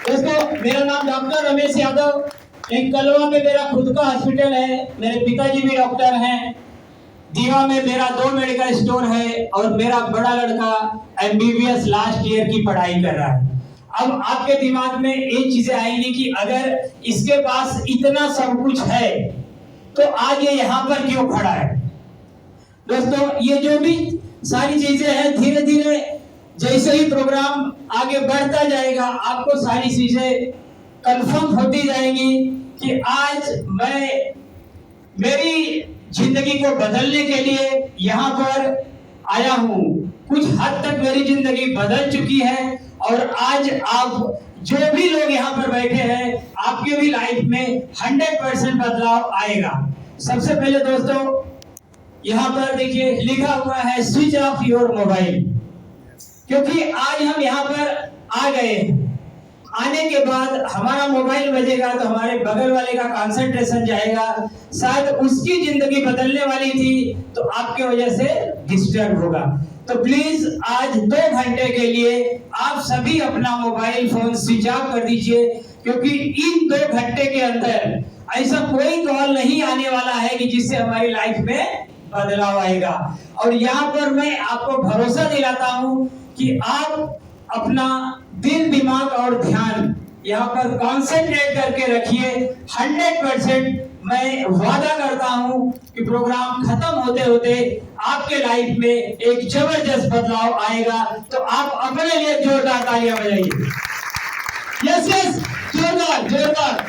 दोस्तों, मेरा नाम डॉक्टर रमेश यादव। एक कलवा में मेरा खुद का हॉस्पिटल है, मेरे पिताजी भी डॉक्टर हैं। दीवा में मेरा 2 मेडिकल स्टोर है और मेरा बड़ा लड़का एमबीबीएस लास्ट ईयर की पढ़ाई कर रहा है। अब आपके दिमाग में ये चीजें आएंगी कि अगर इसके पास इतना सब कुछ है तो आज ये यहाँ पर क्यों खड़ा है। दोस्तों, ये जो भी सारी चीजें हैं, धीरे धीरे जैसे ही प्रोग्राम आगे बढ़ता जाएगा आपको सारी चीजें कंफर्म होती जाएंगी कि आज मैं मेरी जिंदगी को बदलने के लिए यहाँ पर आया हूँ। कुछ हद तक मेरी जिंदगी बदल चुकी है और आज आप जो भी लोग यहाँ पर बैठे हैं आपके भी लाइफ में 100% बदलाव आएगा। सबसे पहले दोस्तों, यहाँ पर देखिए लिखा हुआ है स्विच ऑफ योर मोबाइल, क्योंकि आज हम यहाँ पर आ गए। आने के बाद हमारा मोबाइल बजेगा तो हमारे बगल वाले का कंसंट्रेशन जाएगा, शायद उसकी जिंदगी बदलने वाली थी तो आपके वजह से डिस्टर्ब होगा। तो प्लीज आज 2 घंटे के लिए आप सभी अपना मोबाइल फोन स्विच ऑफ कर दीजिए, क्योंकि इन 2 घंटे के अंदर ऐसा कोई कॉल नहीं आने वाला है कि जिससे हमारी लाइफ में बदलाव आएगा। और यहाँ पर मैं आपको भरोसा दिलाता हूँ कि आप अपना दिल, दिमाग और ध्यान यहाँ पर कंसंट्रेट करके रखिए। 100% मैं वादा करता हूँ कि प्रोग्राम खत्म होते होते आपके लाइफ में एक जबरदस्त बदलाव आएगा। तो आप अपने लिए जोरदार तालियां बजाइए। यस यस, जोरदार जोरदार।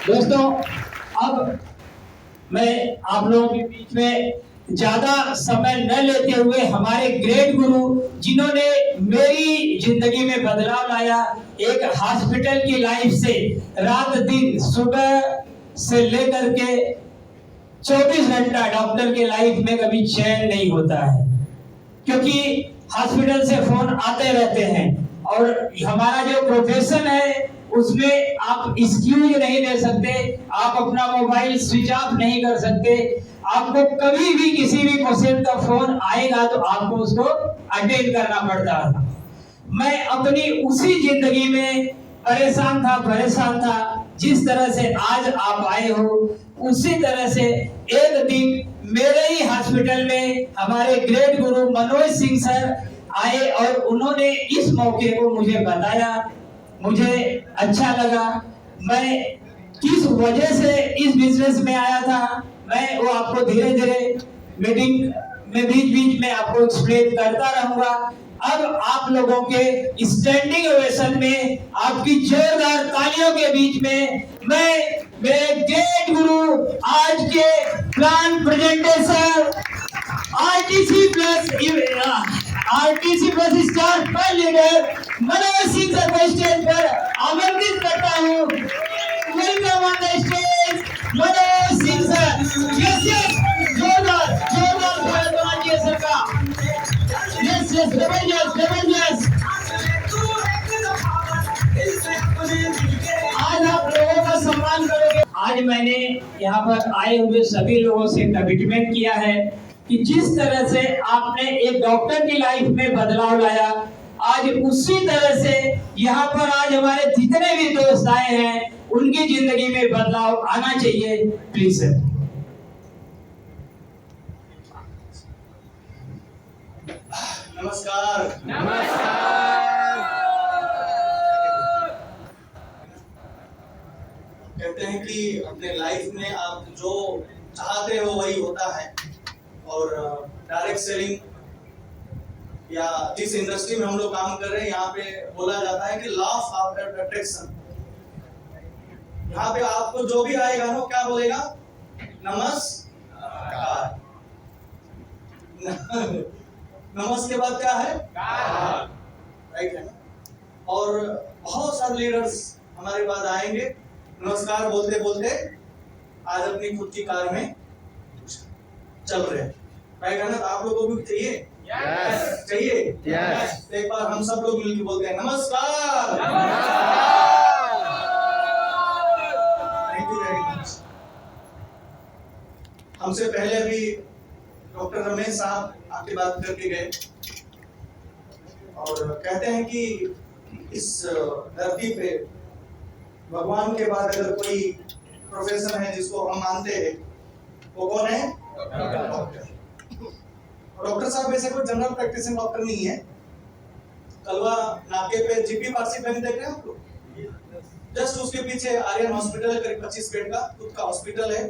दोस्तों, अब मैं आप लोगों के बीच में ज्यादा समय न लेते हुए हमारे ग्रेट गुरु जिन्होंने मेरी जिंदगी में बदलाव लाया, एक हॉस्पिटल की लाइफ से रात दिन सुबह से लेकर के 24 घंटा डॉक्टर के लाइफ में कभी चैन नहीं होता है, क्योंकि हॉस्पिटल से फोन आते रहते हैं और हमारा जो प्रोफेशन है उसमें आप एक्सक्यूज नहीं दे सकते, आप अपना मोबाइल स्विच ऑफ नहीं कर सकते। आपको कभी भी किसी भी पेशेंट का फोन आएगा तो आपको उसको अटेंड करना पड़ता है। मैं अपनी उसी जिंदगी में परेशान था जिस तरह से आज आप आए हो, उसी तरह से एक दिन मेरे ही हॉस्पिटल में हमारे ग्रेट गुरु मनोज सिंह सर आए और उन्होंने इस मौके को मुझे बताया। मुझे अच्छा लगा। मैं किस वजह से इस बिजनेस में आया था मैं वो आपको धीरे धीरे मीटिंग में बीच में आपको एक्सप्लेन करता रहूंगा। अब आप लोगों के स्टैंडिंग ओवेशन में, आपकी जोरदार तालियों के बीच में मैं मेरे ग्रेट गुरु आज के plan presentation RTC plus star पर लीडर मनोज सिंह सर को स्टेज पर आमंत्रित करता हूँ। Welcome on the stage Manoj Singh sir. Yes yes, जोरदार जोरदार भारत माननीय सर का। यस यस, जबरदस्त। आज आप लोगों का सम्मान करोगे। आज मैंने यहाँ पर आए हुए सभी लोगों से कमिटमेंट किया है कि जिस तरह से आपने एक डॉक्टर की लाइफ में बदलाव लाया, आज उसी तरह से यहाँ पर आज हमारे जितने भी दोस्त आए हैं उनकी जिंदगी में बदलाव आना चाहिए। Please sir. नमस्कार। कहते हैं कि अपने लाइफ में आप जो चाहते हो वही होता है, और डायरेक्ट सेलिंग या जिस इंडस्ट्री में हम लोग काम कर रहे हैं यहाँ पे बोला जाता है कि लॉ ऑफ अट्रैक्शन। यहाँ पे आपको जो भी आएगा ना क्या बोलेगा? नमस्कार। नमस्कार के बाद क्या है? राइट है ना? और बहुत सारे लीडर्स हमारे बाद आएंगे, नमस्कार बोलते बोलते आज अपनी खुद की कार में चल रहे हैं। ना? तो आप लोगों को भी चाहिए? yes. चाहिए? yes. तो एक बार हम सब लोग मिलकर बोलते हैं नमस्कार। Thank you very much. हमसे पहले भी डॉक्टर रमेश साहब आपकी बात करके गए। और कहते हैं कि इस धरती पे भगवान के बाद अगर कोई प्रोफेशन है जिसको हम मानते हैं, वो कौन है? डॉक्टर। डॉक्टर साहब वैसे कोई जनरल प्रैक्टिसिंग डॉक्टर नहीं है। कलवा नाके पे जीपी फार्मेसी बैंक देख रहे हैं आप लोग? जस्ट उसके पीछे आर्यन हॉस्पिटल है, करीब 25 बेड का खुद का हॉस्पिटल है।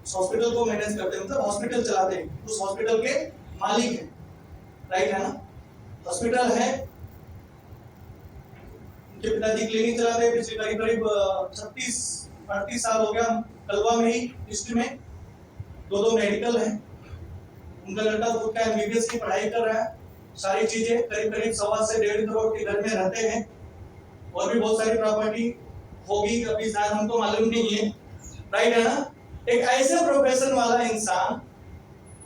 उस हॉस्पिटल को मैनेज करते हैं, मतलब हॉस्पिटल चलाते हैं, उस हॉस्पिटल के मालिक हैं, राइट है ना? हॉस्पिटल है, उनके पिताजी क्लिनिक चलाते हैं, पिछले करीब करीब 36-38 साल हो गया कलवा में ही डिस्ट्रिक्ट में। दो मेडिकल है, उनका लड़का खुद का एमबीबीएस की पढ़ाई कर रहा है। सारी चीजें करीब करीब 1.25 से 1.5 करोड़ के घर में रहते हैं, और भी बहुत सारी प्रॉपर्टी होगी, अभी शायद हमको मालूम नहीं है, राइट है ना? एक ऐसे प्रोफेशन वाला इंसान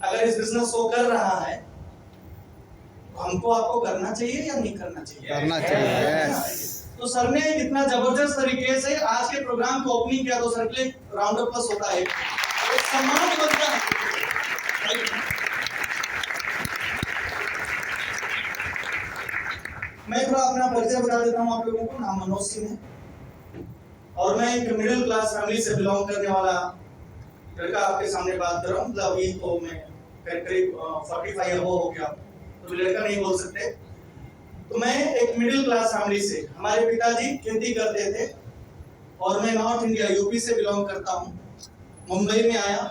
अगर इस बिजनेस को कर रहा है, तो हमको आपको करना चाहिए या नहीं करना चाहिए? करना चाहिए। तो सर ने इतना जबरदस्त तरीके से आज के प्रोग्राम को ओपनिंग किया, तो सर के लिए राउंड ऑफ अप्लॉज होता है, एक सम्मान बनता है। मैं थोड़ा अपना परिचय बता देता हूँ आप लोगों को। नाम मनोज सिंह है और मैं एक मिडिल क्लास फैमिली से बिलोंग करने वाला लड़का आपके सामने बात कर रहा हूँ। मतलब अभी तो मैं करीब 45 हो गया, तो लड़का नहीं बोल सकते। तो मैं एक मिडिल क्लास फैमिली से, हमारे पिताजी खेती करते थे और मैं नॉर्थ इंडिया यूपी से बिलोंग करता हूँ। मुंबई में आया,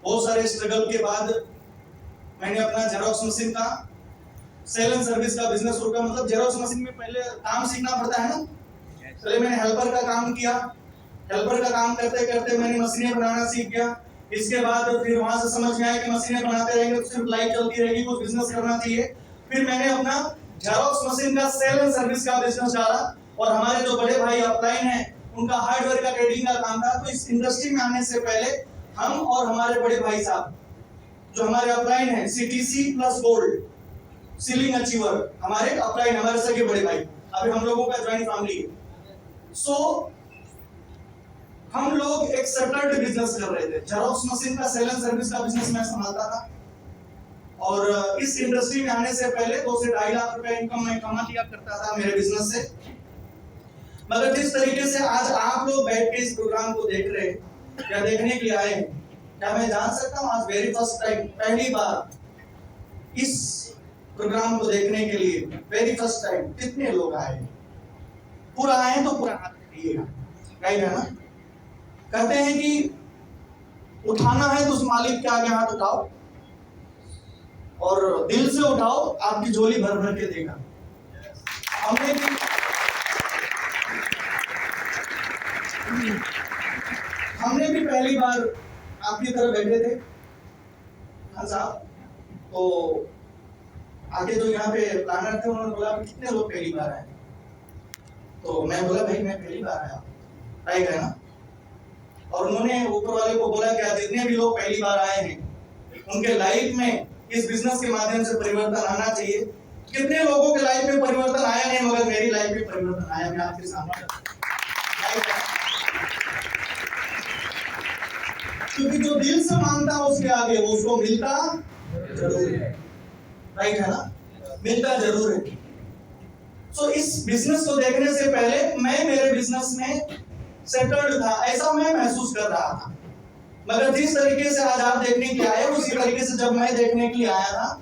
बहुत सारे स्ट्रगल के बाद मैंने अपना जेरोक्स मशीन का सेल एंड सर्विस का बिजनेस शुरू किया। मतलब जेरोक्स मशीन में पहले काम सीखना पड़ता है ना, पहले मैंने हेल्पर का काम किया। हेल्पर का काम करते करते मैंने मशीनें बनाना सीख गया। इसके बाद फिर वहां से समझ में आया कि मशीनें बनाते रहेंगे तो सिर्फ लाइफ चलती रहेगी, कुछ बिजनेस करना चाहिए। फिर मैंने अपना जेरोक्स मशीन का सेल एंड सर्विस का बिजनेस डाला, और हमारे जो बड़े भाई अपलाइन हैं उनका हार्डवेयर का ट्रेडिंग का काम था। तो इस इंडस्ट्री में आने से पहले हम और हमारे बड़े भाई साहब जो हमारे अपलाइन हैं, CTC plus gold ceiling achiever, हमारे अपलाइन, हमारे सगे बड़े भाई, अभी हम लोगों का ज्वाइंट फैमिली है। सो हम लोग एक सेटल्ड बिजनेस कर रहे थे। जेरोक्स मशीन का सेल एंड सर्विस का बिजनेस मैं संभालता था, और इस इंडस्ट्री में आने से पहले 2 से 2.5 लाख रुपए इनकम मैं कमा लिया करता था मेरे बिजनेस से। मगर जिस तरीके से आज आप लोग बैठ के इस प्रोग्राम को देख रहे हैं या देखने के लिए आए हैं, क्या मैं जान सकता हूँ आज वेरी फर्स्ट टाइम, पहली बार इस प्रोग्राम को देखने के लिए वेरी फर्स्ट टाइम कितने लोग आए? पूरा आए तो पूरा हाथ उठाइएगा, राइट है ना? कहते हैं कि उठाना है तो उस मालिक के आगे हाथ उठाओ और दिल से उठाओ, आपकी झोली भर भर के देगा। हमने भी पहली बार आपकी तरफ बैठे थे, हाँ साहब। तो आगे जो यहाँ पे प्लानर थे उन्होंने बोला कितने लोग पहली बार आए? तो मैं बोला भाई मैं पहली बार आया, राइट है ना? और उन्होंने ऊपर वाले को बोला कि जितने भी लोग पहली बार आए हैं उनके लाइफ में इस बिजनेस के माध्यम से परिवर्तन आना चाहिए। कितने लोगों के लाइफ में परिवर्तन आया नहीं, मगर मेरी लाइफ में परिवर्तन आया, मैं आपके सामने। क्योंकि जो दिल से मानता है उसके आगे उसको मिलता जरूर है, राइट है ना? मिलता जरूर है। सो इस बिजनेस को देखने से पहले मैं मेरे बिजनेस में सेटल्ड था, ऐसा मैं महसूस कर रहा था। मगर जिस तरीके से आज आप देखने के लिए आए, उसी तरीके से जब मैं देखने के लिए आया था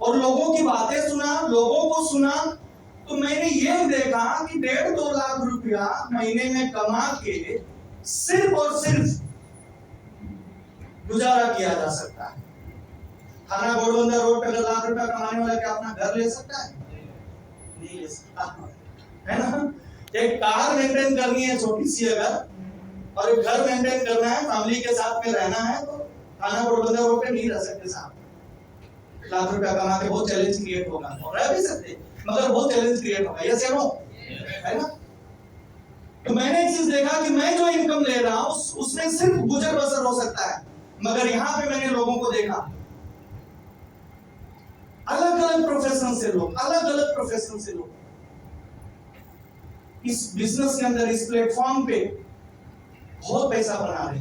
और लोगों की बातें सुना, लोगों को सुना, तो मैंने ये देखा कि 1.5-2 लाख रुपया महीने में कमा के सिर्फ और सिर्फ गुजारा किया जा सकता है। थाना घोड़बंदर रोड पे अगर लाख रुपया कमाने वाला क्या अपना घर ले सकता है? नहीं ले सकता, है ना? एक कार मेंटेन करनी है छोटी सी अगर, और एक घर मेंटेन करना है, फैमिली के साथ में रहना है, तो थाना घोड़बंदर रोड पे नहीं रह सकते साहब। लाख रुपया कमा के बहुत चैलेंज क्रिएट होगा, और रह भी सकते मगर बहुत चैलेंज क्रिएट होगा, यस या नो, है ना? तो मैंने एक चीज देखा कि मैं जो इनकम ले रहा हूं उसमें सिर्फ गुजर बसर हो सकता है, मगर यहाँ पे मैंने लोगों को देखा अलग अलग प्रोफेशन से लोग, अलग अलग प्रोफेशन से लोग इस बिजनेस के अंदर, इस प्लेटफॉर्म पे बहुत पैसा बना रहे,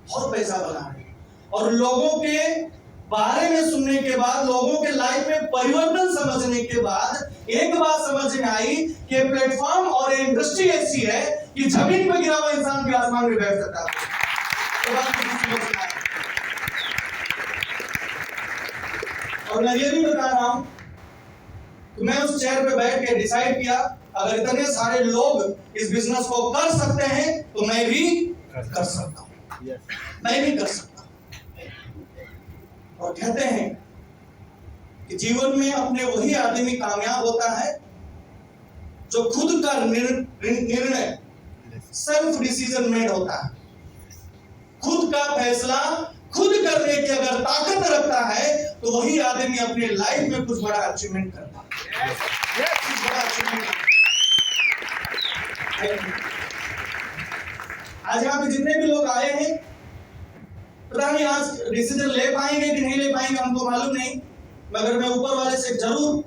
बहुत पैसा बना रहे। और लोगों के बारे में सुनने के बाद, लोगों के परिवर्तन समझने के बाद एक बात समझ में आई कि प्लेटफॉर्म और इंडस्ट्री ऐसी है कि जमीन पर गिरा हुआ इंसान भी आसमान में बैठ सकता है। तो बात मुझे समझ में आई। और मैं ये भी बता रहा हूं कि मैं उस चेयर पे बैठ के डिसाइड किया, अगर इतने सारे लोग इस बिजनेस को कर सकते हैं तो मैं भी कर सकता हूं, मैं भी कर सकता हूं। और कहते हैं कि जीवन में अपने वही आदमी कामयाब होता है जो खुद का निर्णय सेल्फ डिसीजन मेड होता है, खुद का फैसला खुद करने की अगर ताकत रखता है तो वही आदमी अपने लाइफ में कुछ बड़ा अचीवमेंट करता है। कुछ बड़ा अचीवमेंट। आज यहाँ पे जितने भी लोग आए हैं, पता नहीं आज डिसीजन ले पाएंगे कि नहीं ले पाएंगे, हमको मालूम नहीं, मगर मैं ऊपर वाले से जरूर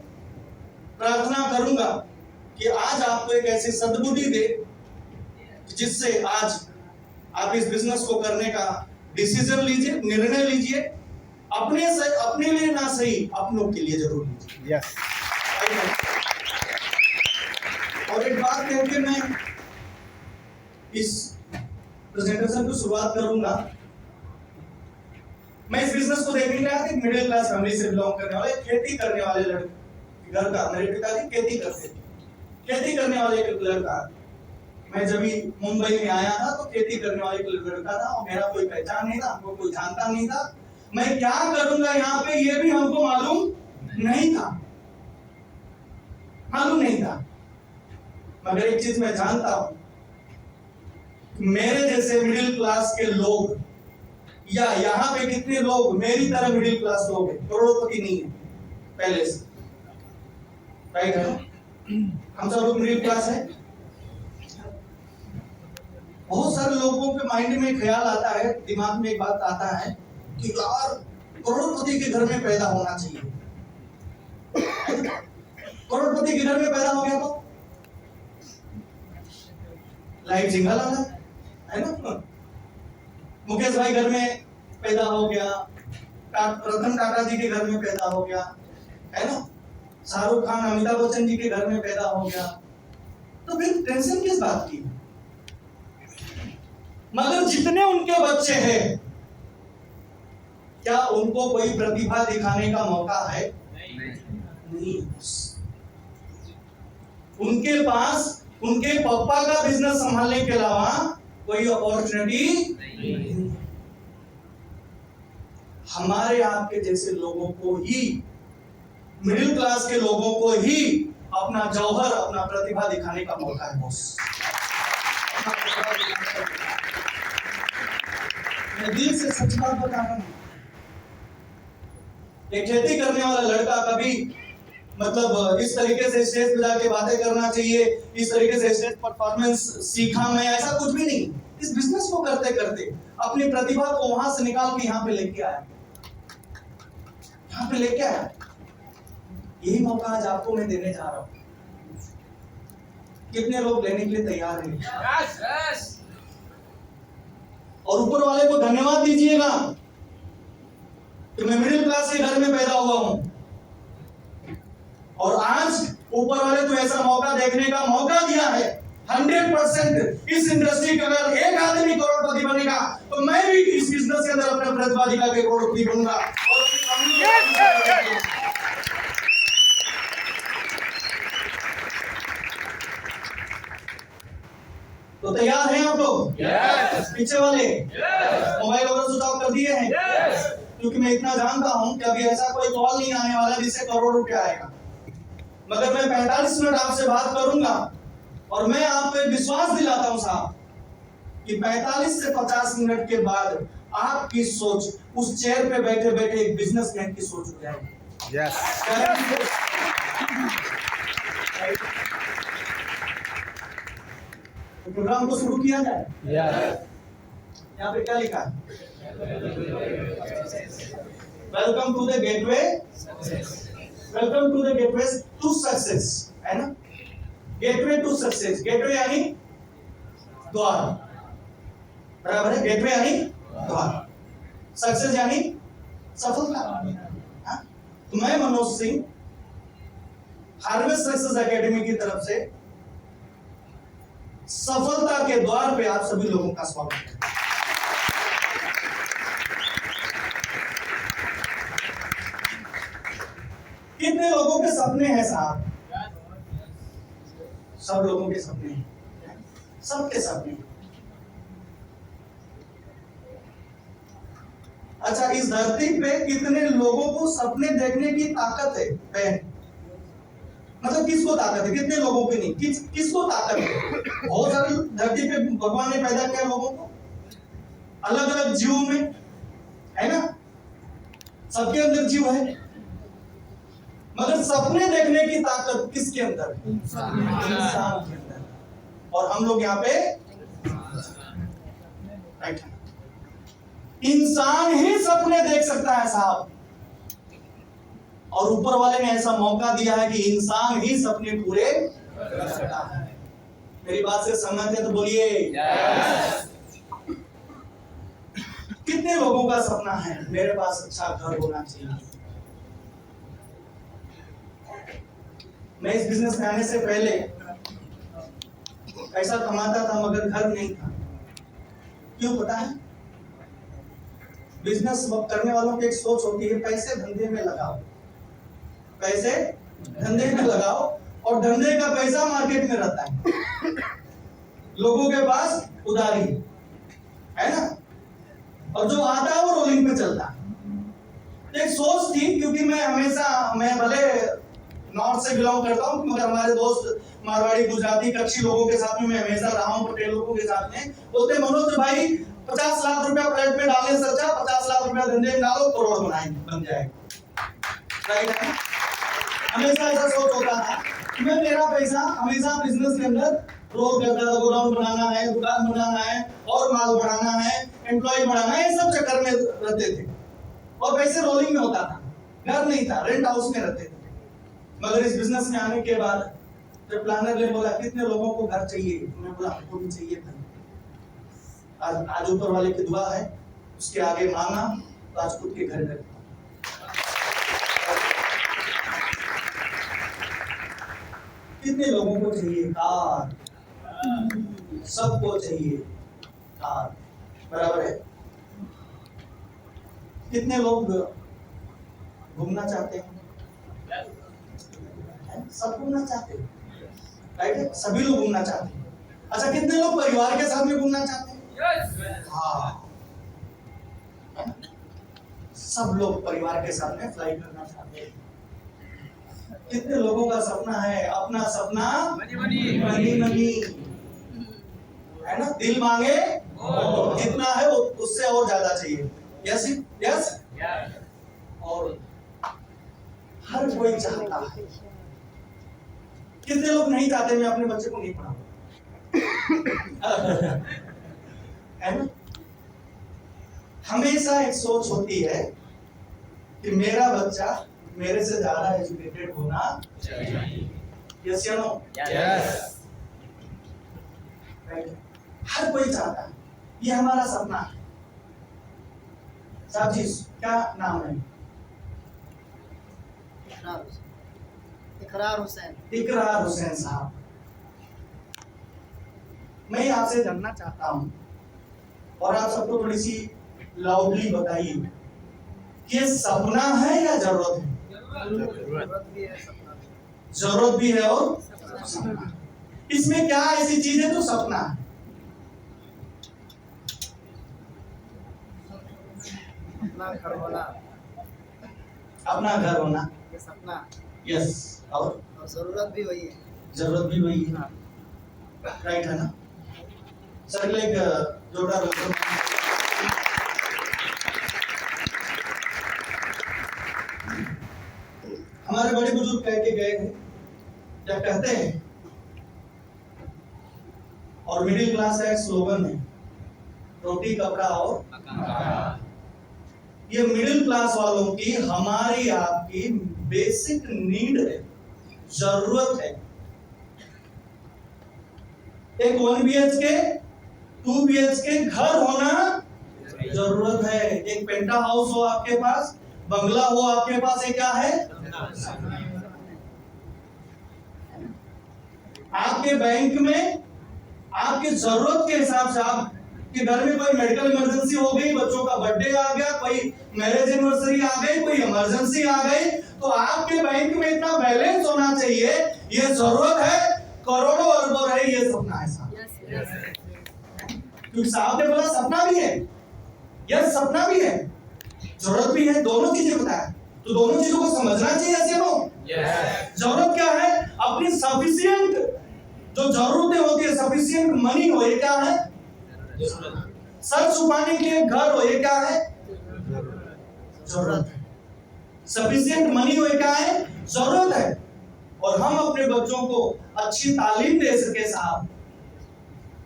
प्रार्थना करूंगा कि आज आपको एक ऐसी सद्बुद्धि दे जिससे आज आप इस बिजनेस को करने का डिसीजन लीजिए, निर्णय लीजिए, अपने लिए ना सही अपनों के लिए जरूर लीजिए। यस। और एक बात कह के मैं इस प्रेजेंटेशन की शुरुआत करूंगा। मैं इस बिजनेस को देखने गया था, मिडिल क्लास फैमिली से बिलोंग करने वाले, खेती करने वाले लड़के घर का, मेरे पिताजी खेती करते थे, खेती करने वाले एक लड़का। मैं जब भी मुंबई में आया था तो खेती करने वाले एक लड़का था और मेरा कोई पहचान नहीं था, हमको कोई जानता नहीं था, मैं क्या करूंगा यहाँ पे ये भी हमको मालूम नहीं था, मालूम नहीं था। मगर एक चीज मैं जानता हूं, मेरे जैसे मिडिल क्लास के लोग या यहाँ पे कितने लोग मेरी तरह मिडिल क्लास लोग हैं, करोड़पति नहीं है पहले से, राइट है? हम सब लोग मिडिल क्लास है। बहुत सारे लोगों के माइंड में ख्याल आता है, दिमाग में एक बात आता है कि यार करोड़पति के घर में पैदा होना चाहिए। करोड़पति के घर में पैदा हो गया तो लाइफ जिंगा लाना है ना। मुकेश भाई घर में पैदा हो गया, रतन टाटा जी के घर में पैदा हो गया, है ना, शाहरुख खान अमिताभ बच्चन जी के घर में पैदा हो गया, तो फिर टेंशन किस बात की। मगर जितने उनके बच्चे हैं, क्या उनको कोई प्रतिभा दिखाने का मौका है? नहीं। उनके पास उनके पापा का बिजनेस संभालने के अलावा कोई अपॉर्चुनिटी नहीं। हमारे आपके जैसे लोगों को ही, मिडिल क्लास के लोगों को ही अपना जौहर, अपना प्रतिभा दिखाने का मौका है बॉस। मैं दिल से सच बात बता रहा हूं। एक खेती करने वाला लड़का कभी मतलब इस तरीके से स्टेज पे जाके बातें करना चाहिए, इस तरीके से स्टेज परफॉर्मेंस सीखा मैं, ऐसा कुछ भी नहीं। इस बिजनेस को करते करते अपनी प्रतिभा को वहां से निकाल के यहाँ पे लेके आया, यहाँ पे लेके आया। यही मौका आज आपको मैं देने जा रहा हूं। कितने लोग लेने के लिए तैयार हैं? yes, yes. और ऊपर वाले को धन्यवाद दीजिएगा कि मैं मिडिल क्लास के घर में पैदा हुआ हूं और आज ऊपर वाले को ऐसा मौका देखने का मौका दिया है। 100% इस इंडस्ट्री का अगर एक आदमी करोड़पति बनेगा तो मैं भी इस बिजनेस के अंदर अपने प्रतिभा दिखा के करोड़पति बनूंगा। तो तैयार हैं आप लोग? yes. पीछे वाले मोबाइल वगैरह स्विच ऑफ कर दिए हैं? yes. क्योंकि मैं इतना जानता हूं कि अभी ऐसा कोई कॉल नहीं आने वाला जिससे करोड़ रुपया आएगा। मगर मैं 45 मिनट आपसे बात करूंगा और मैं आपको एक विश्वास दिलाता हूं साहब कि 45 से 50 मिनट के बाद आपकी सोच उस चेयर पे बैठे बैठे एक बिजनेसमैन की सोच हो जाएगी। yes. प्रोग्राम को शुरू किया जाए। यहाँ पे क्या लिखा है? Welcome to the gateway, welcome to the gateway to success, है ना? गेटवे टू सक्सेस, गेटवे यानी द्वार, बराबर है? गेटवे यानी द्वार, सक्सेस यानी सफलता। तो मैं Manoj Singh harvest success academy की तरफ से सफलता के द्वार पे आप सभी लोगों का स्वागत है। कितने लोगों के सपने हैं साहब? सब लोगों के सपने हैं, सबके सपने। अच्छा, इस धरती पे कितने लोगों को सपने देखने की ताकत है? बहन, मतलब किसको ताकत है? कितने लोगों की नहीं, किसको ताकत है? बहुत सारी धरती पे भगवान ने पैदा किया लोगों को अलग अलग जीवों में, है ना? सबके अंदर जीव है, मगर सपने देखने की ताकत किसके अंदर है? इंसान के अंदर। और हम लोग यहाँ पे राइट, इंसान ही सपने देख सकता है साहब, और ऊपर वाले ने ऐसा मौका दिया है कि इंसान ही सपने पूरे कर सकता है। मेरी बात से सहमत है तो बोलिए कितने लोगों का सपना है मेरे पास अच्छा घर होना चाहिए? मैं इस बिजनेस में आने से पहले पैसा कमाता था मगर घर नहीं था। क्यों पता है? बिजनेस करने वालों की एक सोच होती है, पैसे धंधे में लगाओ, पैसे धंधे में लगाओ, और धंधे का पैसा मार्केट में रहता है, लोगों के पास उधारी है ना, और जो आता है वो रोलिंग पे चलता है। एक सोच थी, क्योंकि मैं भले नॉर्थ से बिलोंग करता हूँ मगर हमारे दोस्त मारवाड़ी गुजराती कच्छी लोगों के साथ में मैं हमेशा रहा हूँ, पटेल लोगों के साथ में। बोलते मनोज भाई 50 लाख रुपया फ्लैट में डालने से अच्छा 50 लाख रुपया धंधे में डालो, करोड़ बन जाएगा। राइट है? हमेशा ऐसा सोच होता था कि मैं मेरा पैसा हमेशा बिजनेस के अंदर रोल करता था, गोडाउन बनाना है, दुकान बनाना है, और माल बढ़ाना है, एम्प्लॉय बढ़ाना है, ये सब चक्कर में रहते थे, और पैसे रोलिंग में होता था, घर नहीं था, रेंट हाउस में रहते थे। मगर इस बिजनेस में आने के बाद जब प्लानर ने बोला कितने लोगों को घर चाहिए, मैं बोला हमको भी चाहिए घर। आज ऊपर वाले की दुआ है, उसके आगे मांगा तो आज खुद के घर में। कितने लोगों को चाहिए कार? सबको चाहिए कार, बराबर है? कितने लोग घूमना चाहते हैं? सब घूमना चाहते हैं, राइट है? सभी लोग घूमना चाहते हैं। अच्छा, कितने लोग परिवार के साथ में घूमना चाहते हैं? हाँ, सब लोग परिवार के साथ में फ्लाई करना चाहते हैं। कितने लोगों का सपना है अपना सपना मनी है ना? दिल मांगे जितना है वो उससे और ज्यादा चाहिए। यस यस, और हर कोई चाहता है। कितने लोग नहीं चाहते मैं अपने बच्चे को नहीं पढ़ाऊं? है ना? हमेशा एक सोच होती है कि मेरा बच्चा मेरे से ज्यादा एजुकेटेड होना चाहिए। यस या नो? यस। हर कोई चाहता है, ये हमारा सपना है। साहब जी क्या नाम है? इकरार हुसैन। इकरार हुसैन साहब, मैं आपसे जानना चाहता हूं और आप सबको थोड़ी सी लाउडली बताइए कि ये सपना है या जरूरत है? जरूरत भी है और सपना। इसमें क्या ऐसी चीज है जो सपना है? अपना घर होना, अपना घर होना, ये सपना। यस, और जरूरत भी वही है। जरूरत भी वही है, राइट है ना? सर एक जोड़ा हमारे बड़े बुजुर्ग कह के गए थे, क्या कहते हैं, और मिडिल क्लास का एक स्लोगन है, रोटी कपड़ा और मकान। ये मिडिल क्लास वालों की हमारी आपकी बेसिक नीड है, जरूरत है। एक 1 BHK 2 BHK घर होना जरूरत है। एक पेंटा हाउस हो आपके पास, बंगला हो आपके पास, ये क्या है? आपके बैंक में आपकी जरूरत के हिसाब से, आपके घर में कोई मेडिकल इमरजेंसी हो गई, बच्चों का बर्थडे आ गया, कोई मैरिज एनिवर्सरी आ गई, कोई इमरजेंसी आ गई, तो आपके बैंक में इतना बैलेंस होना चाहिए। ये जरूरत है, करोड़ों अरबों रहे, ये सपना है साहब। क्योंकि साहब ने बोला सपना भी है, यह सपना भी है, जरूरत भी है, दोनों चीजें बताया। तो दोनों चीजों को समझना चाहिए ऐसे लोग। जरूरत क्या है? अपनी सफिशिएंट जो जरूरतें होती है, सफिशिएंट मनी हो, ये क्या है? सर छुपाने के लिए घर हो, ये क्या है? जरूरत है। सफिशिएंट मनी हो, ये क्या है? जरूरत है। और हम अपने बच्चों को अच्छी तालीम दे सके साहब,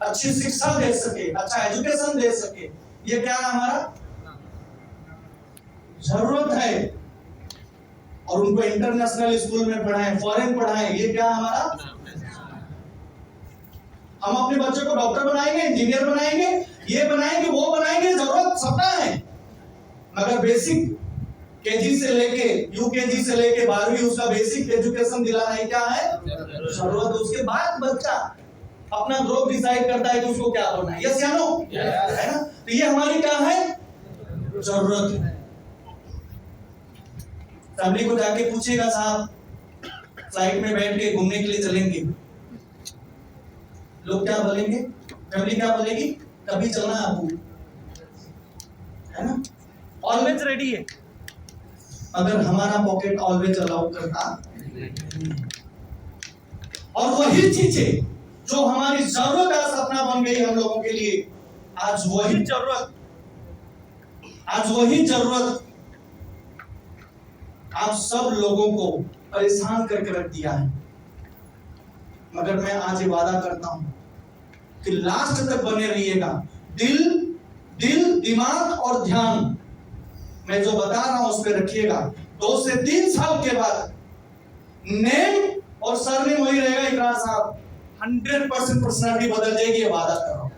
अच्छी शिक्षा दे सके, अच्छा एजुकेशन दे सके, ये क्या है? हमारा जरूरत है। और उनको इंटरनेशनल स्कूल में पढ़ाएं, फॉरेन पढ़ाएं, ये क्या हमारा? हम अपने बच्चों को डॉक्टर बनाएंगे, इंजीनियर बनाएंगे, ये बनाएंगे, वो बनाएंगे, जरूरत सपना है। मगर बेसिक केजी से लेके यूकेजी से लेके 12वीं उसका बेसिक एजुकेशन दिलाना ही क्या है? जरूरत। उसके बाद बच्चा अपना ग्रोथ डिसाइड करता है कि उसको क्या करना है। यस या नो? है ना? तो ये हमारी क्या है? जरूरत है। फैमिली को जाके पूछेगा साहब, फ्लाइट में बैठ के घूमने के लिए चलेंगे, लोग क्या बोलेंगे? फैमिली क्या बोलेगी? कभी चलना है आपको, है ना? ऑलवेज रेडी है। अगर हमारा पॉकेट ऑलवेज अलाउ करता, और वही चीजें जो हमारी जरूरत का सपना बन गई हम लोगों के लिए, आज वही जरूरत आप सब लोगों को परेशान करके रख दिया है। मगर मैं आज ये वादा करता हूं कि लास्ट तक बने रहिएगा। दिल, दिमाग और ध्यान मैं जो बता रहा हूं उस पर रखिएगा। 2 से 3 साल के बाद नेम और सरनेम वही रहेगा, इकरार साहब 100% पर्सनालिटी बदल जाएगी, ये वादा कर रहा हूं।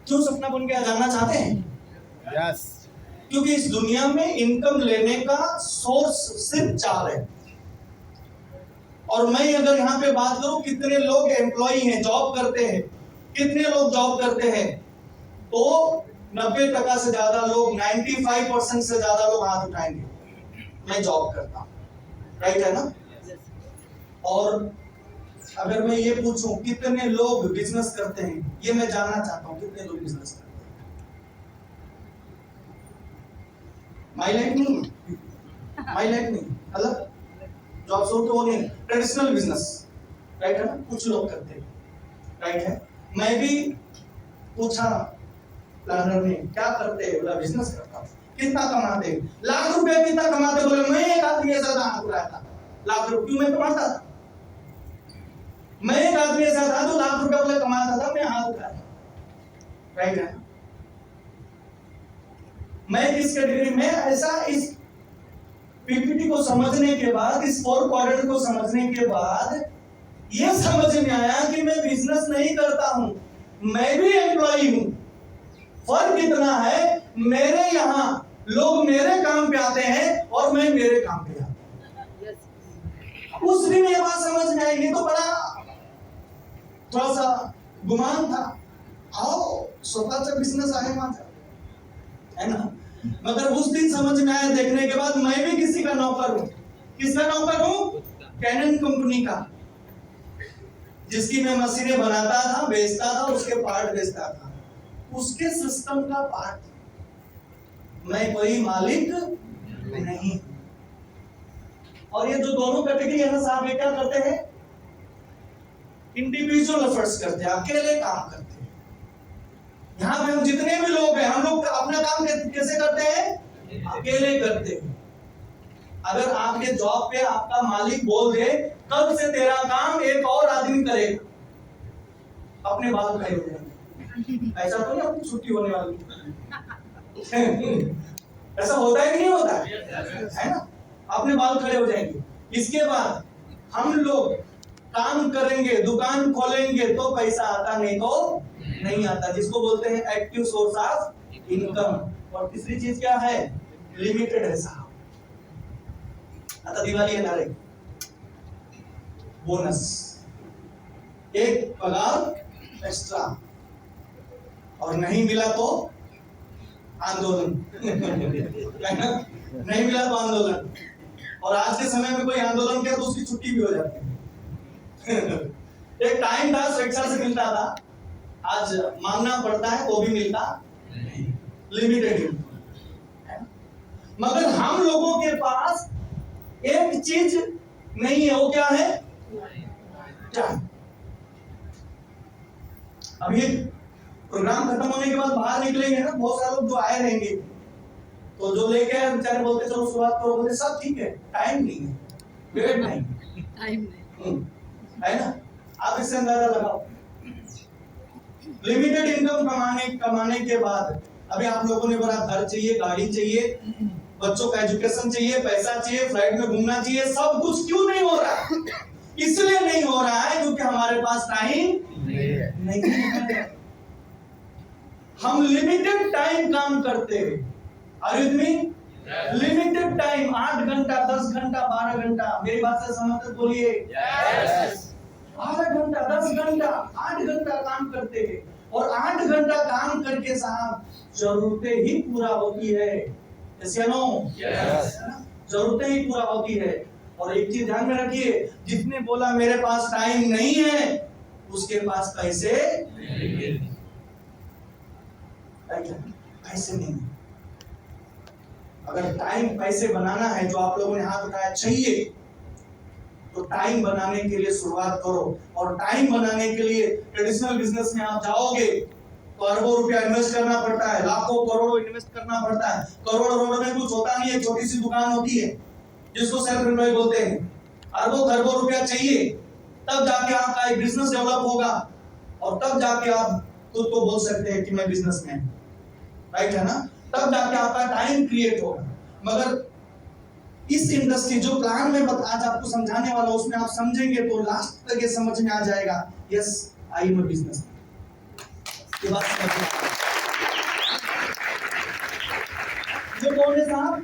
क्यों सपना बन गया, जानना चाहते हैं? यस। क्योंकि इस दुनिया में इनकम लेने का सोर्स सिर्फ 4 है। और मैं अगर यहाँ पे बात करूं कितने लोग एम्प्लॉई हैं, जॉब करते हैं, कितने लोग जॉब करते हैं, तो 90% से ज्यादा लोग, 95% से ज्यादा लोग हाथ उठाएंगे मैं जॉब करता हूं, राइट है ना? और अगर मैं ये पूछूं कितने लोग बिजनेस करते हैं, ये मैं जानना चाहता हूं, कितने लोग बिजनेस करते हैं? माई लाइफ नहीं, अलग जॉब सोच तो वो नहीं, ट्रेडिशनल बिजनेस, राइट है ना? कुछ लोग करते हैं, राइट है? मैं भी पूछा प्लानर ने क्या करते हैं, बोला बिजनेस करता हूं। कितना कमाते हैं? लाख रुपए कितना कमाते? बोले मैं एक आदमी ऐसा था, हाथ उठाया था, लाख रुपए क्यों मैं कमाता था? मैं एक आदमी ऐसा था जो लाख रुपए बोले कमाता था, मैं हाथ उठाया, राइट है? मैं किस कैटेगरी में? ऐसा इस पीपीटी को समझने के बाद, इस 4 क्वाड्रेंट को समझने के बाद ये समझ में आया कि मैं बिजनेस नहीं करता हूं, मैं भी एम्प्लॉई हूं। फर्क इतना है, मेरे यहां लोग मेरे काम पे आते हैं और मैं मेरे काम पे आता हूं। उस दिन ये बात समझ में आई। ये तो बड़ा थोड़ा सा गुमान था, आओ स्वतःचा बिजनेस आहे माझा, है ना? मगर उस दिन समझ में आया, देखने के बाद मैं भी किसी का नौकर हूं। किसका नौकर हूं? कैनन कंपनी का, जिसकी मैं मशीनें बनाता था, बेचता था, उसके पार्ट बेचता था, उसके सिस्टम का पार्ट। मैं कोई मालिक नहीं। और ये जो दोनों कैटेगरी है ना साहब, ये क्या करते हैं? इंडिविजुअल एफर्ट्स करते हैं, अकेले काम करते हैं। यहाँ पे हम जितने भी लोग हैं, हम लोग अपना काम कैसे करते हैं? अकेले करते हैं। अगर आपके जॉब पे आपका मालिक बोल दे कल से तेरा काम एक और आदमी करेगा, अपने बाल खड़े हो जाएंगे। ऐसा तो नहीं अपनी छुट्टी होने वाली ऐसा होता है कि नहीं होता है ना? अपने बाल खड़े हो जाएंगे। इसके बाद हम लोग काम करेंगे, दुकान खोलेंगे तो पैसा आता, नहीं तो नहीं आता, जिसको बोलते हैं एक्टिव सोर्स ऑफ इनकम। और तीसरी चीज क्या है? लिमिटेड है साहब। आता दिवाली येणार आहे, बोनस, एक पगार एक्स्ट्रा, और नहीं मिला तो आंदोलन है ना? नहीं मिला तो आंदोलन। और आज के समय में कोई आंदोलन किया तो उसकी छुट्टी भी हो जाती है। एक टाइम था स्वेच्छा से मिलता था, आज मांगना पड़ता है तो भी मिलता नहीं, लिमिटेड। मगर हम लोगों के पास एक चीज नहीं है, वो क्या है? टाइम। अभी प्रोग्राम खत्म होने के बाद बाहर निकलेंगे ना, बहुत सारे लोग जो आए रहेंगे, तो जो लेके आए बेचारे बोलते चलो शुरुआत करो, बोलते सब ठीक है, टाइम नहीं है, वेट नहीं है ना? आप इससे अंदाजा लगाओ। लिमिटेड इनकम कमाने के बाद अभी आप लोगों ने बोला घर चाहिए, गाड़ी चाहिए, बच्चों का एजुकेशन चाहिए, पैसा चाहिए, फ्लाइट में घूमना चाहिए, सब कुछ क्यों नहीं हो रहा? इसलिए नहीं हो रहा है क्योंकि हमारे पास टाइम नहीं है। हम लिमिटेड टाइम काम करते हैं। Are you with me? Limited time, 8 घंटा, 10 घंटा, 12 घंटा, मेरी बात से सहमत बोलिए। 8 घंटा, 10 घंटा, 8 घंटा काम करते हैं, और 8 घंटा काम करके साहब जरूरतें ही पूरा होती है। yes या no? जरूरतें ही पूरा होती है। और एक चीज ध्यान में रखिए, जिसने बोला मेरे पास टाइम नहीं है, उसके पास पैसे नहीं। अगर टाइम पैसे बनाना है, जो आप लोगों ने हाथ उठाया चाहिए, तो टाइम बनाने के लिए शुरुआत करो। और टाइम बनाने के लिए ट्रेडिशनल बिजनेस में आप जाओगे तो अरबों रुपया इन्वेस्ट करना पड़ता है, लाखों करोड़ों इन्वेस्ट करना पड़ता है। करोड़ों में कुछ होता नहीं है, छोटी सी दुकान होती है जिसको सेल्फ एम्प्लॉय बोलते हैं। अरबों खरबों रुपया चाहिए, तब जाके आपका एक बिजनेस डेवलप होगा, और तब जाके आप खुद को बोल सकते हैं कि मैं बिजनेसमैन, राइट है ना? तब जाके आपका टाइम क्रिएट होगा। मगर इस इंडस्ट्री जो प्लान में आज आपको समझाने वाला हूं, उसमें आप समझेंगे तो लास्ट तक ये समझ में आ जाएगा, yes I am a businessman. ये बात समझिए। ये कौन है साहब?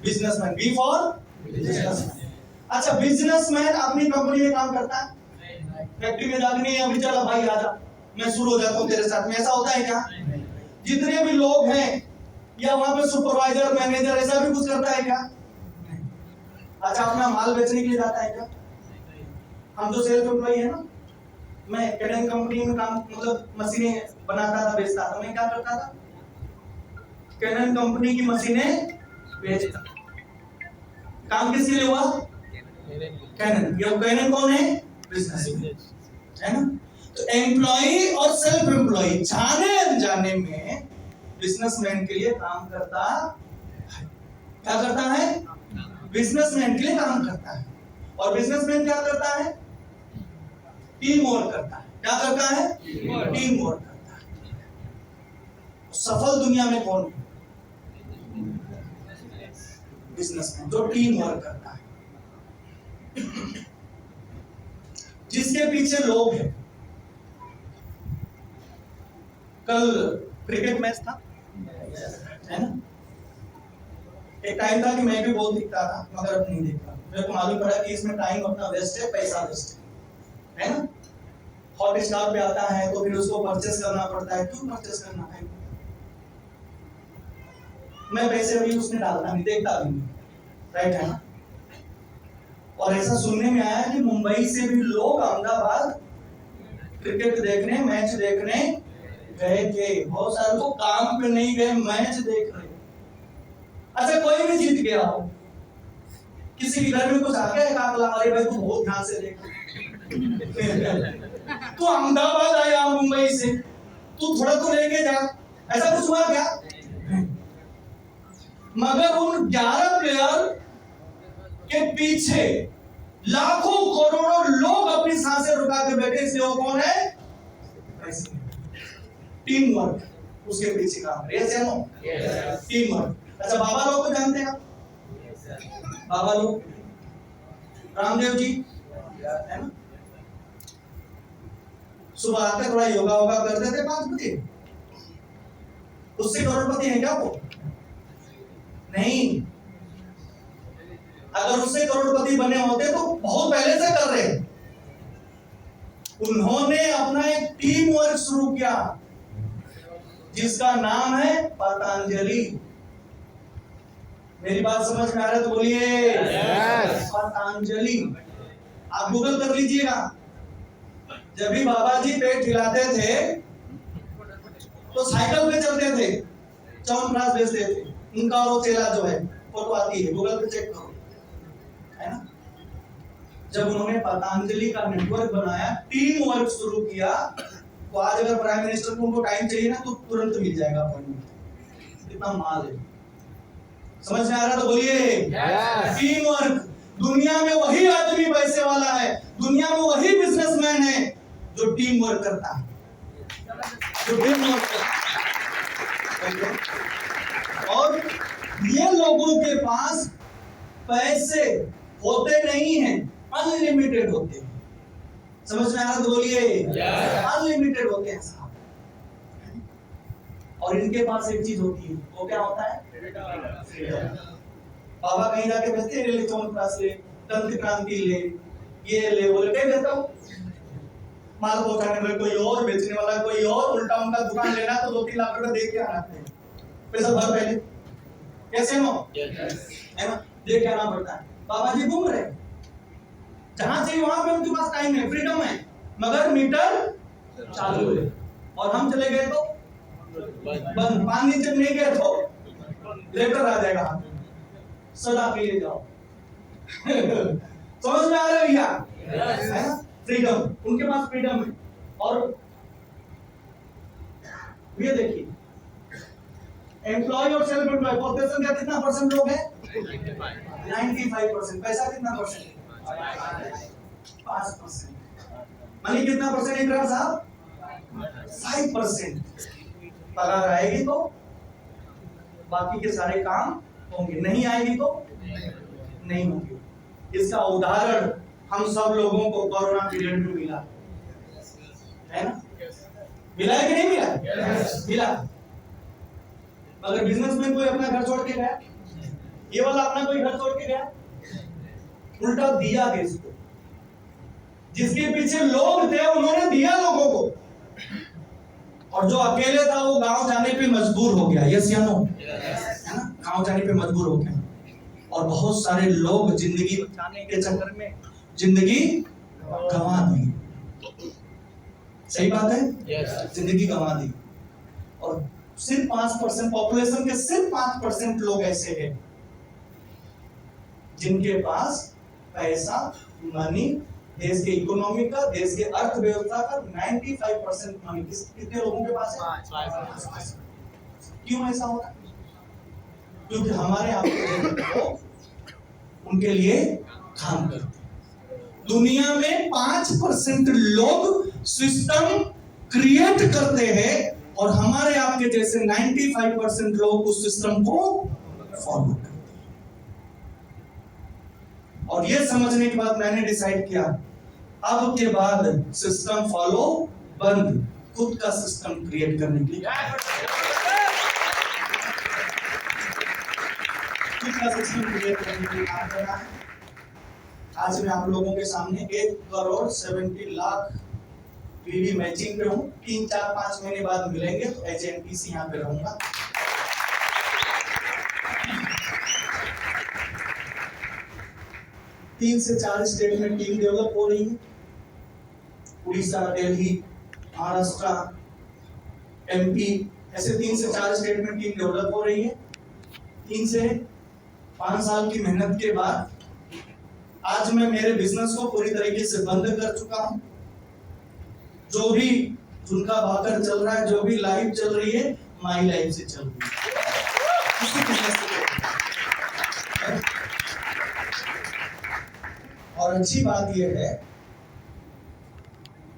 Businessman, B for businessman. अच्छा, बिजनेसमैन अपनी कंपनी में काम करता है, फैक्ट्री में जाके नहीं अभी चला भाई आजा मैं शुरू हो जाता हूँ तेरे साथ में, ऐसा होता है क्या? जितने भी लोग हैं, या वहां पे सुपरवाइजर, मैनेजर, ऐसा भी कुछ करता है क्या? अच्छा, अपना माल बेचने के लिए जाता है क्या? हम जो सेल्फ एम्प्लॉय है ना, मैं कैनन कंपनी में काम, मतलब मशीनें बनाता था, बेचता था। मैं क्या करता था? कैनन कंपनी की मशीनें बेचता। काम किसके लिए हुआ? कैनन। ये कैनन कौन है? बिजनेस है ना? तो एम्प्लॉय और सेल्फ एम्प्लॉय जाने अनजाने में बिजनेसमैन के लिए काम करता है। क्या करता है? बिजनेसमैन के लिए काम करता है। और बिजनेसमैन क्या करता है? टीम वर्क करता है। क्या करता है? टीम वर्क करता है। सफल दुनिया में कौन है? बिजनेसमैन, जो टीम वर्क करता है, जिसके पीछे लोग हैं। कल क्रिकेट मैच था, है ना? एक टाइम था कि मैं भी बहुत दिखता था, मगर अब नहीं देखता। मेरे को मालूम पड़ा कि इसमें टाइम अपना वेस्ट है, पैसा वेस्ट है ना? हॉट स्टार पे आता है तो फिर उसको परचेस करना पड़ता है। क्यों परचेस करना है? मैं पैसे भी उसमें डालता नहीं, देखता भी नहीं, राइट है ना? और ऐसा सुनने में आया कि मुंबई से भी लोग अहमदाबाद क्रिकेट देखने, मैच देखने गए थे। बहुत सारे लोग काम पे नहीं गए, मैच देख रहे। अच्छा, कोई भी जीत गया हो, किसी के घर में कुछ आ गया, एक आंकला, अरे भाई तू बहुत ध्यान से देख, तू अहमदाबाद आया मुंबई से, तू थोड़ा तो लेके जा, ऐसा कुछ हुआ क्या? मगर उन 11 प्लेयर के पीछे लाखों करोड़ों लोग अपनी सांसें रुका के बैठे, इसलिए वो कौन है? टीम वर्क, उसके पीछे काम है। यस या नो? Team work. अच्छा, बाबा लोग को जानते हैं आप? बाबा लोग, रामदेव जी, है ना? सुबह आते थोड़ा योगा वोगा करते थे 5 बजे, उससे करोड़पति है क्या वो? नहीं। अगर उससे करोड़पति बने होते तो बहुत पहले से कर रहे। उन्होंने अपना एक टीम वर्क शुरू किया जिसका नाम है पतंजलि। मेरी बात समझ में आ रहा है तो बोलिए पतंजलि। आप गूगल कर लीजिएगा। जब भी बाबा जी पेट हिलाते थे तो साइकिल पे चलते थे, च्यवनप्राश बेचते थे। उनका और वो चेला जो है, फोटो आती है, गूगल पे चेक करो, है ना? जब उन्होंने पतंजलि का नेटवर्क बनाया, टीम वर्क शुरू किया, तो आज अगर प्राइम मिनिस्टर को उनको टाइम चाहिए ना तो तुरंत मिल जाएगा अपॉइंटमेंट। इतना माल है। समझ में आ रहा तो बोलिए टीम वर्क। दुनिया में वही आदमी पैसे वाला है, दुनिया में वही बिजनेसमैन है जो टीम वर्क करता है, जो टीम वर्क करता है। और ये लोगों के पास पैसे होते नहीं हैं, अनलिमिटेड होते हैं। समझ में आ रहा तो बोलिए अनलिमिटेड होते हैं साहब। और इनके पास एक चीज होती है, वो क्या होता है? बाबा कहीं जाके बेचते हैं, ले च्यवनप्राश ले, दंत क्रांति ले, ये ले, वो ले, कहीं बेचता हूँ। माल पहुंचाने वाले कोई और, बेचने वाला कोई और, उल्टा उनका दुकान लेना तो 2-3 लाख रुपए दे के आना है, पैसा भर पहले, कैसे हो है ना? दे के आना पड़ता है। बाबा जी घूम रहे, जहां चाहिए वहां पे उनके पास टाइम है, फ्रीडम है, मगर मीटर चालू है। और हम चले गए तो बंद, पानी जब नहीं गए तो लेटर आ जाएगा, सदा के लिए जाओ। समझ में आ रहा है भैया? है ना? फ्रीडम, उनके पास फ्रीडम है। और ये देखिए, एम्प्लॉय और सेल्फ एम्प्लॉय पॉपुलेशन का कितना परसेंट लोग हैं? 95%। पैसा कितना परसेंट? 5%। मनी कितना परसेंट इकरार साहब? 5%। पगार आएगी तो बाकी के सारे काम होंगे, नहीं आएगी तो नहीं होंगे। इसका उदाहरण हम सब लोगों को कोरोना पीरियड में मिला है ना? मिला है कि नहीं मिला? मिला। मगर बिजनेसमैन कोई अपना घर छोड़ के गया? ये वाला अपना कोई घर छोड़ के गया? उल्टा दिया देश को। जिसके पीछे लोग थे उन्होंने दिया लोगों को, और जो अकेले था वो गांव जाने पे मजबूर हो गया। यस या नो? है ना? गांव जाने पे मजबूर हो गया। और बहुत सारे लोग जिंदगी बचाने के चक्कर में जिंदगी गंवा दी। सही बात है? जिंदगी गंवा दी। और सिर्फ 5% पॉपुलेशन के सिर्फ 5% लोग ऐसे हैं जिनके पास पैसा, मनी, देश के इकोनॉमी का, देश के अर्थव्यवस्था का 95% मनी कितने लोगों के पास है? क्यों ऐसा हो रहा है? क्योंकि हमारे यहाँ पे उनके लिए काम करते हैं। दुनिया में 5% लोग सिस्टम क्रिएट करते हैं और हमारे आपके जैसे 95% लोग उस सिस्टम को फॉलो करते हैं। और ये समझने के बाद मैंने डिसाइड किया, अब के बाद सिस्टम फॉलो बंद, खुद का सिस्टम क्रिएट करने के लिए। खुद का सिस्टम क्रिएट करने के लिए काम करना है। आज मैं आप लोगों के सामने 1,70,00,000 पीवी मैचिंग पे हूँ। 3, 4, 5 महीने बाद मिलेंगे तो एज एनपीसी यहाँ पे रहूंगा। तीन से 4 स्टेट में टीम डेवलप हो रही है। उड़ीसा, दिल्ली, महाराष्ट्र, एमपी, ऐसे 3 से 4 स्टेट में टीम डेवलप हो रही है। 3 से 5 साल की मेहनत के बाद आज मैं मेरे बिजनेस को पूरी तरीके से बंद कर चुका हूं। जो भी झुनका भाकर चल रहा है, जो भी लाइफ चल रही है, माई लाइफ से चल रही है। और अच्छी बात यह है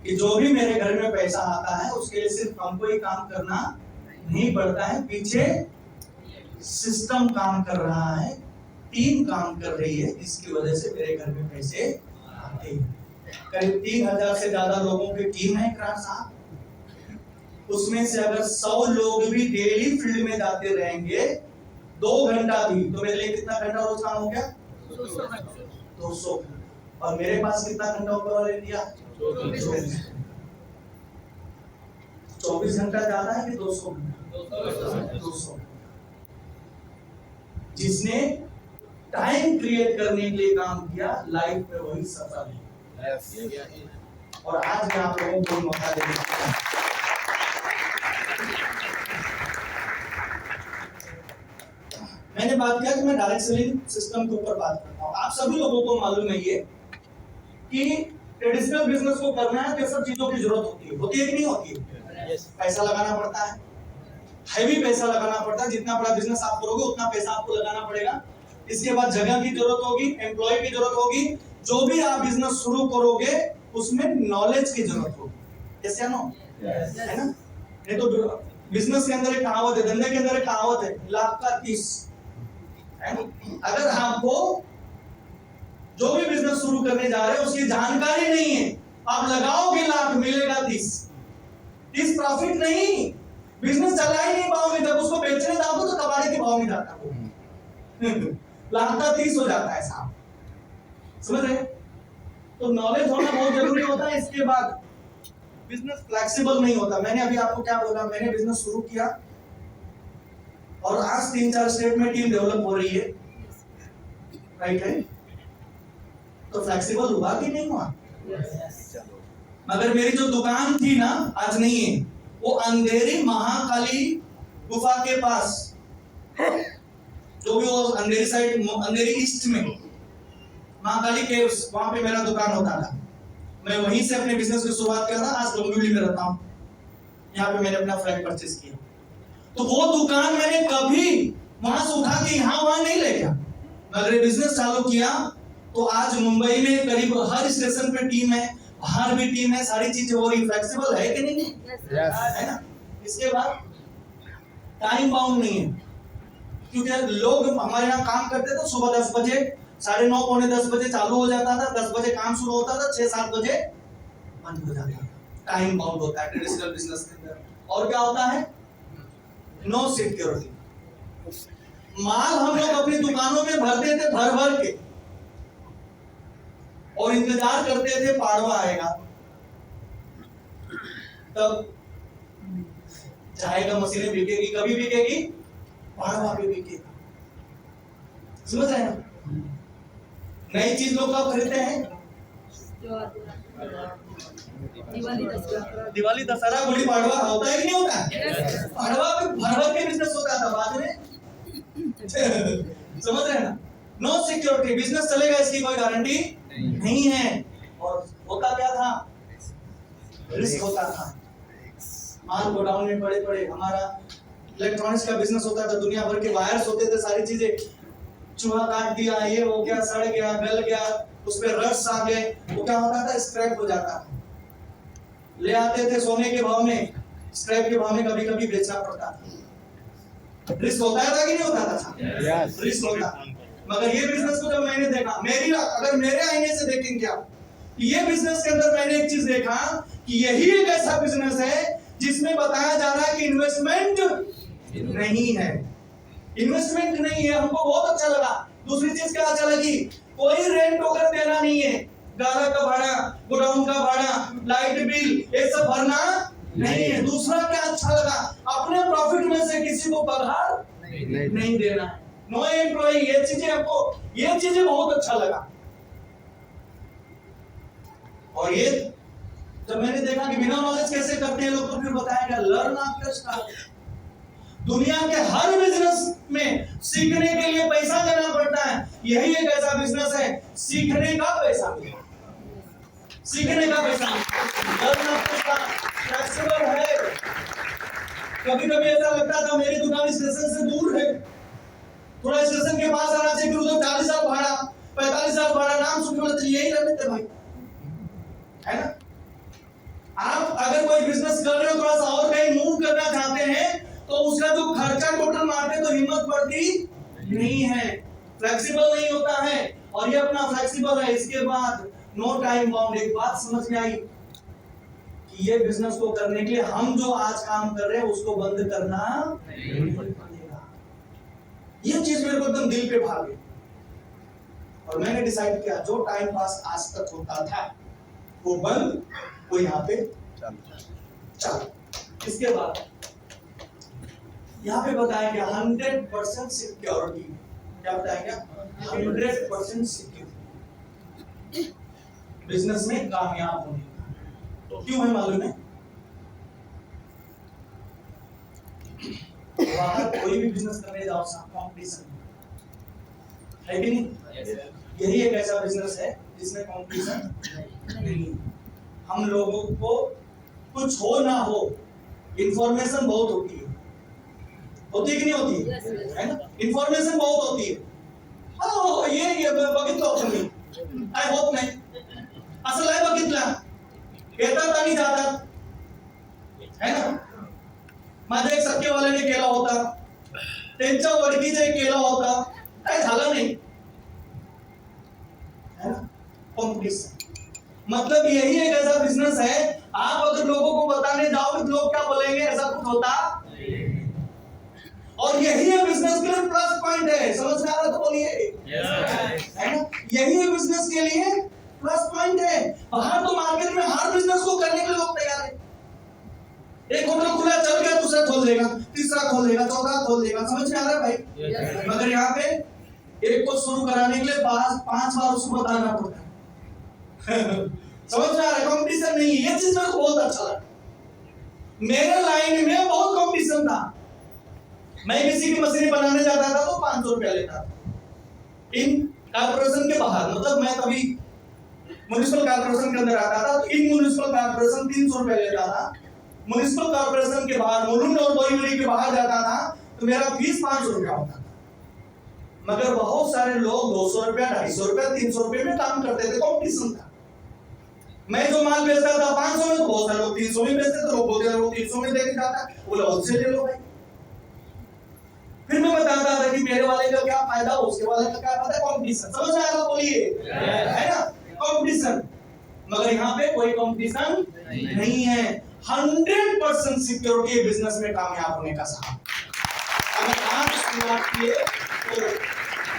कि जो भी मेरे घर में पैसा आता है उसके लिए सिर्फ हमको ही काम करना नहीं पड़ता है, पीछे सिस्टम काम कर रहा है, टीम काम कर रही है, इसकी वजह से मेरे घर में पैसे आते हैं। करीब 3000 से ज्यादा लोगों की टीम है इकरार साहब। उसमें से अगर 100 लोग भी डेली फील्ड में जाते रहेंगे 2 घंटा भी, तो मेरे लिए कितना घंटा रोज काम हो गया? 200। और मेरे पास कितना घंटा ऊपर वाले दिया? 24 घंटा ज्यादा है कि 200 घंटा? 200। जिसने टाइम क्रिएट करने के लिए काम किया लाइफ में वही सफल है। और आज मैं आप लोगों को मौका देने वाला हूं। मैंने बात किया कि मैं डायरेक्ट सेलिंग सिस्टम के ऊपर बात करता हूं। आप सभी लोगों को मालूम है ये कि ट्रेडिशनल बिजनेस को करना है तो सब चीजों की जरूरत होती है कि नहीं होती है? पैसा लगाना पड़ता है, हैवी पैसा लगाना पड़ता है। जितना बड़ा बिजनेस आप करोगे उतना पैसा आपको लगाना पड़ेगा। इसके बाद जगह की जरूरत होगी, एम्प्लॉय की जरूरत होगी। जो भी आप बिजनेस शुरू करोगे उसमें नॉलेज की जरूरत होगी। यस या नो? है ना? नहीं तो बिजनेस के अंदर एक कहावत है, धंधे के अंदर एक कहावत है, लाख का 30, है ना? अगर आपको जो भी बिजनेस शुरू करने जा रहे हैं उसकी जानकारी नहीं है, आप लगाओगे लाख मिलेगा 30 प्रॉफिट नहीं, बिजनेस चला ही नहीं पाओगे। जब उसको बेचने जाओगे तो कबाड़ी के भाव नहीं जाता वो लाख का 30 हो जाता है साहब, समझ रहे? तो नॉलेज होना बहुत जरूरी होता है। इसके बाद बिजनेस फ्लेक्सिबल नहीं होता। मैंने अभी आपको क्या बोला, मैंने बिजनेस शुरू किया और आज 3-4 स्टेट में टीम डेवलप हो रही है, राइट है? तो फ्लेक्सिबल हुआ कि नहीं हुआ? मगर मेरी जो दुकान थी ना, आज नहीं है, वो अंधेरी महाकाली गुफा के पास, जो भी वो अंधेरी साइड, अंधेरी ईस्ट में महाकाली केव्स, वहां पे मेरा दुकान होता था। मैं वहीं से अपने बिजनेस की शुरुआत किया था। आज डोंबिवली में रहता हूं, यहाँ पे मैंने अपना फ्लैट परचेज किया। तो वो दुकान मैंने कभी वहां से उठा के यहाँ वहां नहीं ले गया, मगर बिजनेस चालू किया तो आज मुंबई में करीब हर स्टेशन पे टीम है, बाहर भी टीम है, सारी चीजें हो रही। फ्लेक्सिबल है कि नहीं? है ना? इसके बाद टाइम बाउंड नहीं है, क्योंकि लोग हमारे यहाँ काम करते थे सुबह 10 बजे, 9:30 पौने 10 बजे चालू हो जाता था, 10 बजे काम शुरू होता था, 6-7 बजे बंद हो जाता था। टाइम बाउंड होता है ट्रेडिशनल बिजनेस के अंदर। और क्या होता है? No security. माल हम लोग अपनी दुकानों में भरते थे भर भर के और इंतजार करते थे पाड़वा आएगा तब जाएगा, मशीनें बिकेगी, कभी बिकेगी, पाड़वा पे बिकेगा। समझ रहे हैं? नई चीज लोग कब खरीदते हैं? दिवाली, दशहरा, गुड़ी पाड़वा होता है कि नहीं होता? पाड़वा पे भर भर के बिजनेस होता था बाद में समझ रहे हैं ना? नो सिक्योरिटी, बिजनेस चलेगा इसकी कोई गारंटी नहीं है। और होता क्या था? रिस्क होता था। माल गोडाउन में पड़े पड़े, हमारा इलेक्ट्रॉनिक्स का बिजनेस होता था, दुनिया भर के वायर्स होते थे, सारी चीजें, चूहा काट दिया, ये हो गया, सड़ गया, गल गया, उस पे रस्ट आ गए, वो क्या होता था? स्क्रैप हो जाता था। ले आते थे सोने के भाव में, स्क्रैप के भाव में कभी कभी बेचना पड़ता था। रिस्क होता था कि नहीं होता था? रिस्क होता। मगर ये बिजनेस को जब मैंने देखा, अगर मेरे आईने से देखेंगे आप, ये बिजनेस के अंदर मैंने एक चीज देखा कि यही एक ऐसा बिजनेस है जिसमें बताया जा रहा है कि इन्वेस्टमेंट नहीं है। इन्वेस्टमेंट नहीं है, हमको बहुत अच्छा लगा। दूसरी चीज क्या अच्छा लगी? कोई रेंट वगैरह देना नहीं है, गाड़ा का भाड़ा, गोडाउन का भाड़ा, लाइट बिल, ये सब भरना नहीं है। दूसरा क्या अच्छा लगा? अपने प्रॉफिट में से किसी को पगार नहीं देना है, नो एम्प्लॉय। ये चीजें बहुत अच्छा लगा। और ये जब मैंने देखा कि बिना नॉलेज कैसे करते हैं लोग, तो फिर बताया गया लर्न आफ्टर स्टार्ट। दुनिया के हर बिजनेस में सीखने के लिए पैसा देना पड़ता है, यही एक ऐसा बिजनेस है सीखने का पैसा मिलेगा, सीखने का पैसा लर्न आफ्टर स्टार्ट। फ्लेक्सिबल है। कभी कभी ऐसा लगता था मेरी दुकान स्टेशन से दूर है, थोड़ा स्टेशन के पास आना चाहिए, फिर उधर 40,000 भाड़ा, 45,000 भाड़ा, नाम सुनने तो यही रहते थे भाई, है ना? आप अगर कोई बिजनेस कर रहे हो, थोड़ा सा और कहीं मूव करना चाहते हैं, तो उसका जो खर्चा टोटल मारते तो हिम्मत पड़ती नहीं है, फ्लेक्सिबल नहीं होता है। और ये अपना फ्लेक्सिबल है। इसके बाद नो टाइम बाउंड। एक बात समझ में आई कि ये बिजनेस को करने के लिए हम जो आज काम कर रहे हैं उसको बंद करना नहीं पड़ेगा। ये चीज मेरे को एकदम दिल पे भा गई और मैंने डिसाइड किया जो टाइम पास आज तक होता था वो बंद, वो यहाँ पे चल। इसके बाद यहाँ पे बताया गया 100% सिक्योरिटी। क्या बताया गया? 100% सिक्योरिटी बिजनेस में कामयाब होने का। तो क्यों है मालूम है? बाहर कोई भी बिजनेस करने जाओ कंपटीशन है कि नहीं? यही एक ऐसा बिजनेस है जिसमें कंपटीशन नहीं। हम लोगों को कुछ हो ना हो इंफॉर्मेशन बहुत होती है, होती है कि नहीं होती है ना? इंफॉर्मेशन बहुत होती है। हाँ ये बघितलं तुम्ही काय होत नाही असं लय बघितलं येतात आणि जातात है ना? माझ्या एक सख्खेवाल्याने केला होता, त्यांच्या वडकीने केला होता, काय झालं नाही है ना? कंपटीशन मतलब यही एक ऐसा बिजनेस है, आप अगर लोगों को बताने जाओगे तो लोग क्या बोलेंगे? ऐसा कुछ होता और यही है बिजनेस के लिए प्लस पॉइंट है। समझ में आ रहा तो बोलिए है ना? यही है बिजनेस के लिए प्लस पॉइंट है। बाहर तो मार्केट में हर बिजनेस को करने के लिए लोग तैयार है। एक होटल खुला चल गया, दूसरा खोल देगा, तीसरा खोल देगा, चौथा खोल देगा। समझ में आ रहा है भाई? मगर यहाँ पे एक को शुरू कराने के लिए 5 बार उसको बताना पड़ता है। समझ में आ रहा है? कंपटीशन नहीं है। ये चीज मेरे को बहुत अच्छा लगा। मेरे लाइन में बहुत कंपटीशन था। मैं किसी की मशीन बनाने जाता था तो 500 रुपया लेता था इन कॉर्पोरेशन के बाहर। मतलब मैं कभी म्युनिसिपल कॉर्पोरेशन के अंदर आता था तो इन म्युनिसिपल कॉर्पोरेशन 300 रुपया लेता था। म्युनिसिपल कॉर्पोरेशन के बाहर मुलुंड और बोरीवली के बाहर जाता था तो मेरा फीस 500 रुपया होता था। मगर बहुत सारे लोग 200 रुपया, 250 रुपया, 300 रुपये में काम करते थे। कंपटीशन था। मैं जो माल बेचता था 500 में तो बहुत सारे लोग 300 में बेचते थे। लोग बोलते थे वो 300 में देके जाता, बोला उससे ले लो भाई। फिर मैं बताता था कि मेरे वाले का क्या फायदा, उसके वाले का क्या फायदा। कंपटीशन समझ में आया? बोलिए है ना? कंपटीशन। मगर यहाँ पे कोई कंपटीशन नहीं है। 100% सिक्योरिटी बिजनेस में कामयाब होने का साथ। अगर आप शुरुआत किए तो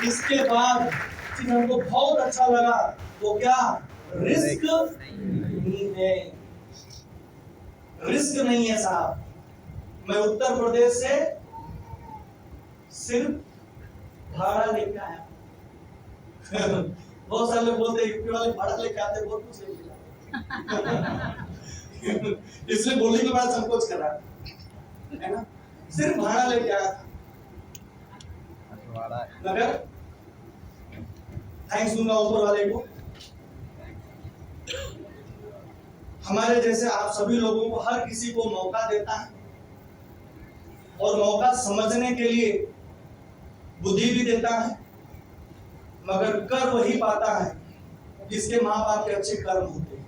इसके बाद चीज हमको बहुत अच्छा लगा। वो क्या? रिस्क नहीं है। रिस्क नहीं है साहब। मैं उत्तर प्रदेश से सिर्फ भाड़ा लेके आया। बहुत सारे लोग बोलते यूपी वाले भाड़ा लेके आते, बहुत कुछ लेके आते। इसलिए बोलने के बाद संकोच कर रहा है ना? सिर्फ भाड़ा लेके आया था। मगर थैंक्स दूंगा ऊपर वाले को। हमारे जैसे आप सभी लोगों को हर किसी को मौका देता है और मौका समझने के लिए बुद्धि भी देता है। मगर कर वही पाता है जिसके माँ बाप के अच्छे कर्म होते हैं।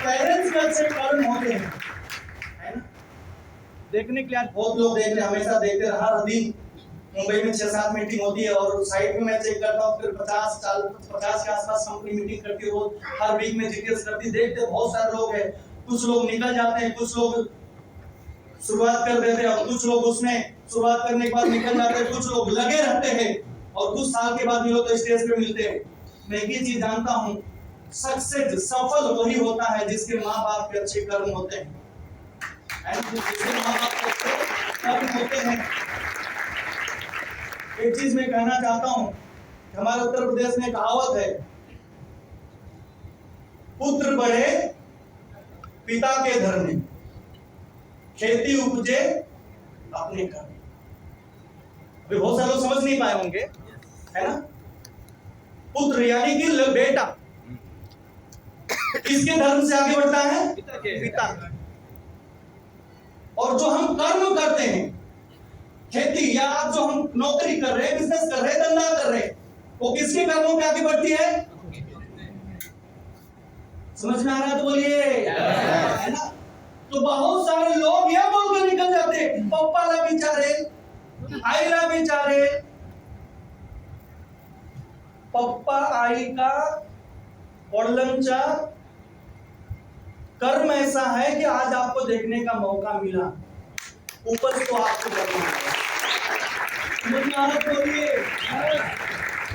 पेरेंट्स के अच्छे कर्म होते हैं, है ना? देखने के लिए आज बहुत लोग देख रहे, हमेशा देखते हैं। हर दिन मुंबई में 6-7 मीटिंग होती है और साइट में मैं चेक करता हूँ, फिर 50 के आसपास कंपनी मीटिंग करती है। रोज हर वीक में डिटेल्स करती, देखते बहुत सारे लोग हैं। कुछ लोग निकल जाते हैं, कुछ लोग शुरुआत कर देते हैं और कुछ लोग उसमें शुरुआत करने के बाद निकल जाते हैं। कुछ लोग लगे रहते हैं और कुछ साल के बाद मिलो तो स्टेज पे मिलते हैं। मैं एक ही चीज जानता हूँ, सक्सेस सफल वही होता है जिसके माँ बाप के अच्छे कर्म होते हैं। जिसके माँ बाप के अच्छे कर्म होते हैं। एक चीज मैं कहना चाहता हूँ, हमारे उत्तर प्रदेश में कहावत है, पुत्र बढ़े पिता के घर में, खेती उपजे अपने घर में। अभी बहुत सारे लोग समझ नहीं पाए होंगे, है ना? पुत्र यानी कि बेटा किसके धर्म से आगे बढ़ता है? पिता। और जो हम कर्म करते हैं, खेती या आप जो हम नौकरी कर रहे हैं, बिजनेस कर रहे हैं, धंधा कर रहे हैं, वो किसके कर्मों पे आगे बढ़ती है? समझ में आ रहा है तो बोलिए, है ना? तो बहुत सारे लोग यह बोलकर निकल जाते, पप्पा ला बेचारे, आई ला बेचारे, पप्पा आई का वडिलांचा कर्म ऐसा है कि आज आपको देखने का मौका मिला, ऊपर तो आपको करना है। बोलिए,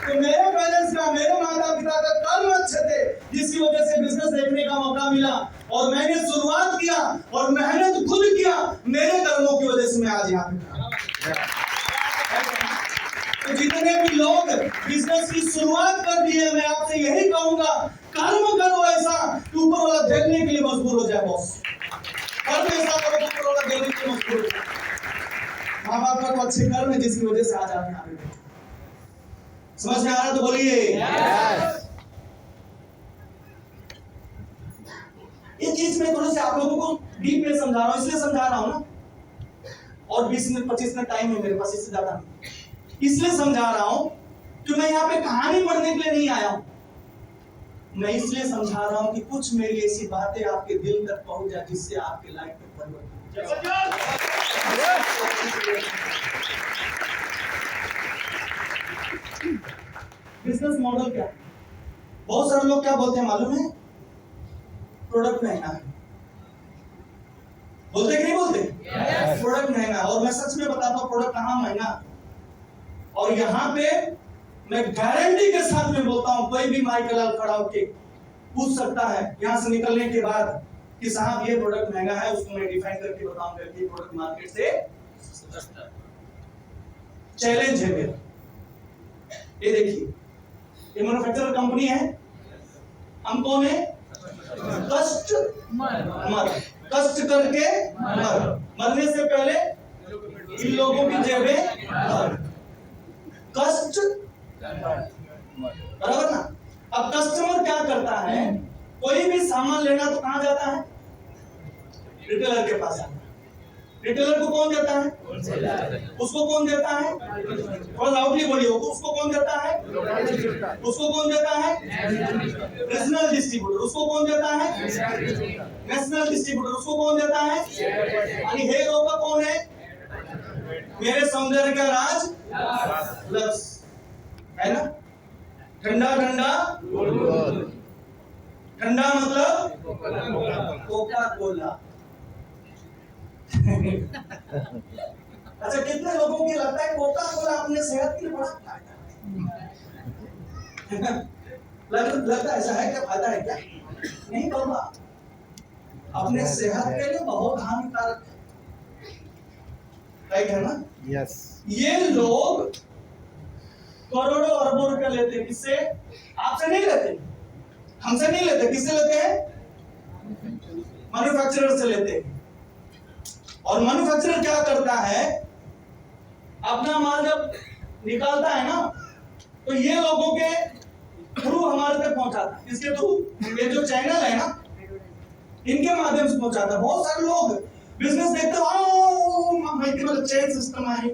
तो मेरे पेरेंट्स का, मेरे माता पिता का कर्म अच्छे थे, जिसकी वजह से बिजनेस देखने का मौका मिला और मैंने शुरुआत किया और मेहनत खुद किया। मेरे कर्मों की वजह से मैं आज यहाँ पे खड़ा। तो जितने भी लोग बिजनेस की शुरुआत कर दी है, मैं आपसे यही कहूंगा, कर्म करो ऐसा कि ऊपर वाला देखने के लिए मजबूर हो जाए। बॉस, कर्म ऐसा करो कि ऊपर वाला देखने के लिए मजबूर हो जाए। माँ बाप का तो अच्छे कर्म है जिसकी वजह से आज आप यहाँ पे बैठे। समझ में आ रहा तो बोलिए। ये चीज मैं थोड़ी सी आप लोगों को डीप में समझा रहा हूँ, इसलिए समझा रहा हूँ ना, और 20 मिनट 25 मिनट टाइम है मेरे पास, इससे ज्यादा नहीं। इसलिए समझा रहा हूं कि मैं यहाँ पे कहानी पढ़ने के लिए नहीं आया हूं, मैं इसलिए समझा रहा हूं कि कुछ मेरी ऐसी बातें आपके दिल तक पहुंच जाए जिससे आपके लाइफ में परिवर्तन हो जाए। बिजनेस मॉडल क्या है? बहुत सारे लोग क्या बोलते हैं मालूम है? प्रोडक्ट महंगा है। बोलते कि नहीं बोलते? प्रोडक्ट महंगा है। और मैं सच में बताता हूं प्रोडक्ट कहां महंगा, और यहाँ पे मैं गारंटी के साथ में बोलता हूं, कोई भी माइक खड़ा होके पूछ सकता है यहाँ से निकलने के बाद कि साहब ये प्रोडक्ट महंगा है, उसको मैं डिफाइन करके बताऊंगा कि प्रोडक्ट मार्केट से सस्ता। चैलेंज है मेरा। ये देखिए, ये मैन्युफैक्चरर कंपनी है, हम कौन है? कष्ट कष्ट करके मरने से पहले इन लोगों की जेबें कष्ट, बराबर ना? अब कस्टमर क्या करता है, कोई भी सामान लेना तो कहां जाता है? रिटेलर के पास जाता है। रिटेलर को कौन देता है? उसको कौन देता है? थोड़ा लाउडली बोलिए। उसको कौन देता है? उसको कौन देता है? Regional distributor. उसको कौन देता है? National distributor. उसको कौन देता है? यानी हे लोग का कौन है? मेरे सौंदर्य का राज लक्स है ना। ठंडा ठंडा ठंडा मतलब कोका कोला। अच्छा, कितने लोगों को लगता है कोका कोला अपने सेहत के लिए बड़ा लगता है? ऐसा है क्या? फायदा है क्या? नहीं बाबा, अपने सेहत के लिए बहुत हानिकारक है। राइट है ना? यस। ये लोग करोड़ों अरबों रुपया लेते हैं। किससे? आपसे नहीं लेते, हमसे नहीं लेते। किससे लेते हैं? मैन्युफैक्चरर से लेते हैं। और मैन्युफैक्चरर क्या करता है, अपना माल जब निकालता है ना, तो ये लोगों के थ्रू हमारे तक पहुंचाता है। इसके थ्रू, ये जो चैनल है ना, इनके माध्यम से पहुंचाता है। बहुत सारे लोग बिजनेस देखते हो, मतलब चेन सिस्टम है,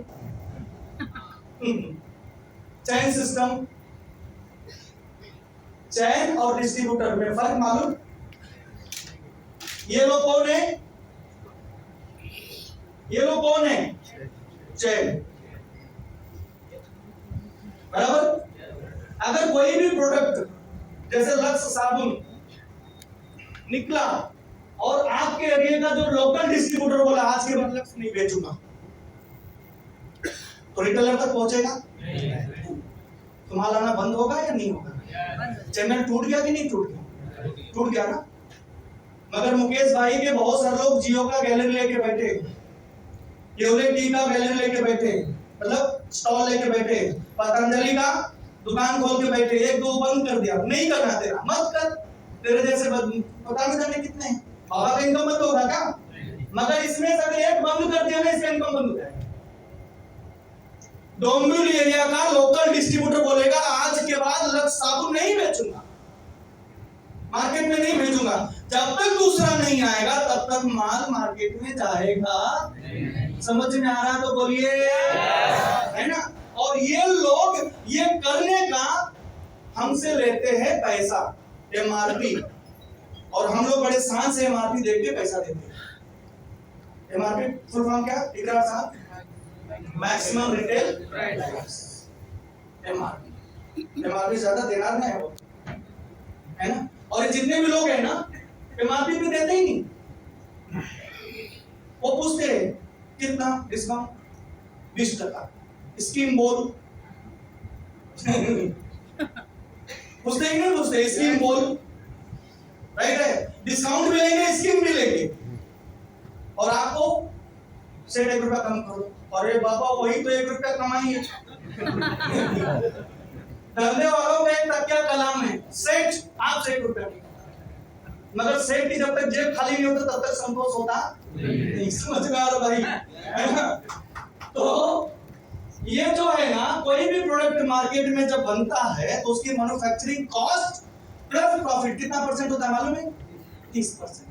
चैन सिस्टम, चैन और डिस्ट्रीब्यूटर में फर्क मालूम? ये लोग कौन है? ये लोग कौन है? चैन, बराबर। अगर कोई भी प्रोडक्ट जैसे लक्स साबुन निकला और आपके एरिया का जो लोकल डिस्ट्रीब्यूटर बोला आज के बाद लक्स नहीं बेचूंगा, तो रिटेलर तक पहुंचेगा? तो माल आना बंद होगा या नहीं होगा? चैनल टूट गया कि नहीं टूट गया? टूट गया ना। मगर मुकेश भाई के बहुत सारे लोग जियो का गैलरी लेके बैठे, केवले टी का गैलरी लेके बैठे, मतलब स्टॉल लेके बैठे, पतंजलि का दुकान खोल के बैठे। एक दो बंद कर दिया, नहीं करना तेरा, मत कर। तेरे जैसे पता नहीं जाने कितने हैं, बाबा का इनकम बंद होगा क्या? मगर इसमें से अगर एक बंद कर दिया ना, इसका इनकम बंद हो जाएगा। डोंबिवली एरिया का लोकल डिस्ट्रीब्यूटर बोलेगा आज के बाद लक्स साबुन नहीं बेचूंगा, मार्केट में नहीं भेजूंगा। जब तक दूसरा नहीं आएगा तब तक माल मार्केट में जाएगा। समझ में आ रहा तो बोलिए, है ना। और ये लोग ये करने का हमसे लेते हैं पैसा, एमआरपी, और हम लोग बड़े शान से एमआरपी देख के पैसा देते हैं। एमआरपी फुल फॉर्म क्या? इकरार साहब, maximum retail price, MRP. MRP ज्यादा देना है वो, है ना। और ये जितने भी लोग हैं ना एमआरपी पे देते ही नहीं, वो पूछते हैं कितना डिस्काउंट, 20%, स्कीम बोल पूछते ही नहीं पूछते, स्कीम बोल, राइट है। डिस्काउंट भी लेंगे, स्कीम भी लेंगे, और आपको से 1 रुपया कम करो। अरे बाबा वही तो 1 रुपया कमाई है। धंधे वालों का एक तकिया कलाम है, सेठ आपसे 1 रुपया नहीं, मगर सेठ की जब तक जेब खाली नहीं होता तब तक संतोष होता नहीं। समझ में आ रहा भाई, है ना। तो ये जो है ना, कोई भी प्रोडक्ट मार्केट में जब बनता है तो उसकी मैन्युफैक्चरिंग कॉस्ट प्लस प्रॉफिट कितना परसेंट होता है मालूम है? 30%।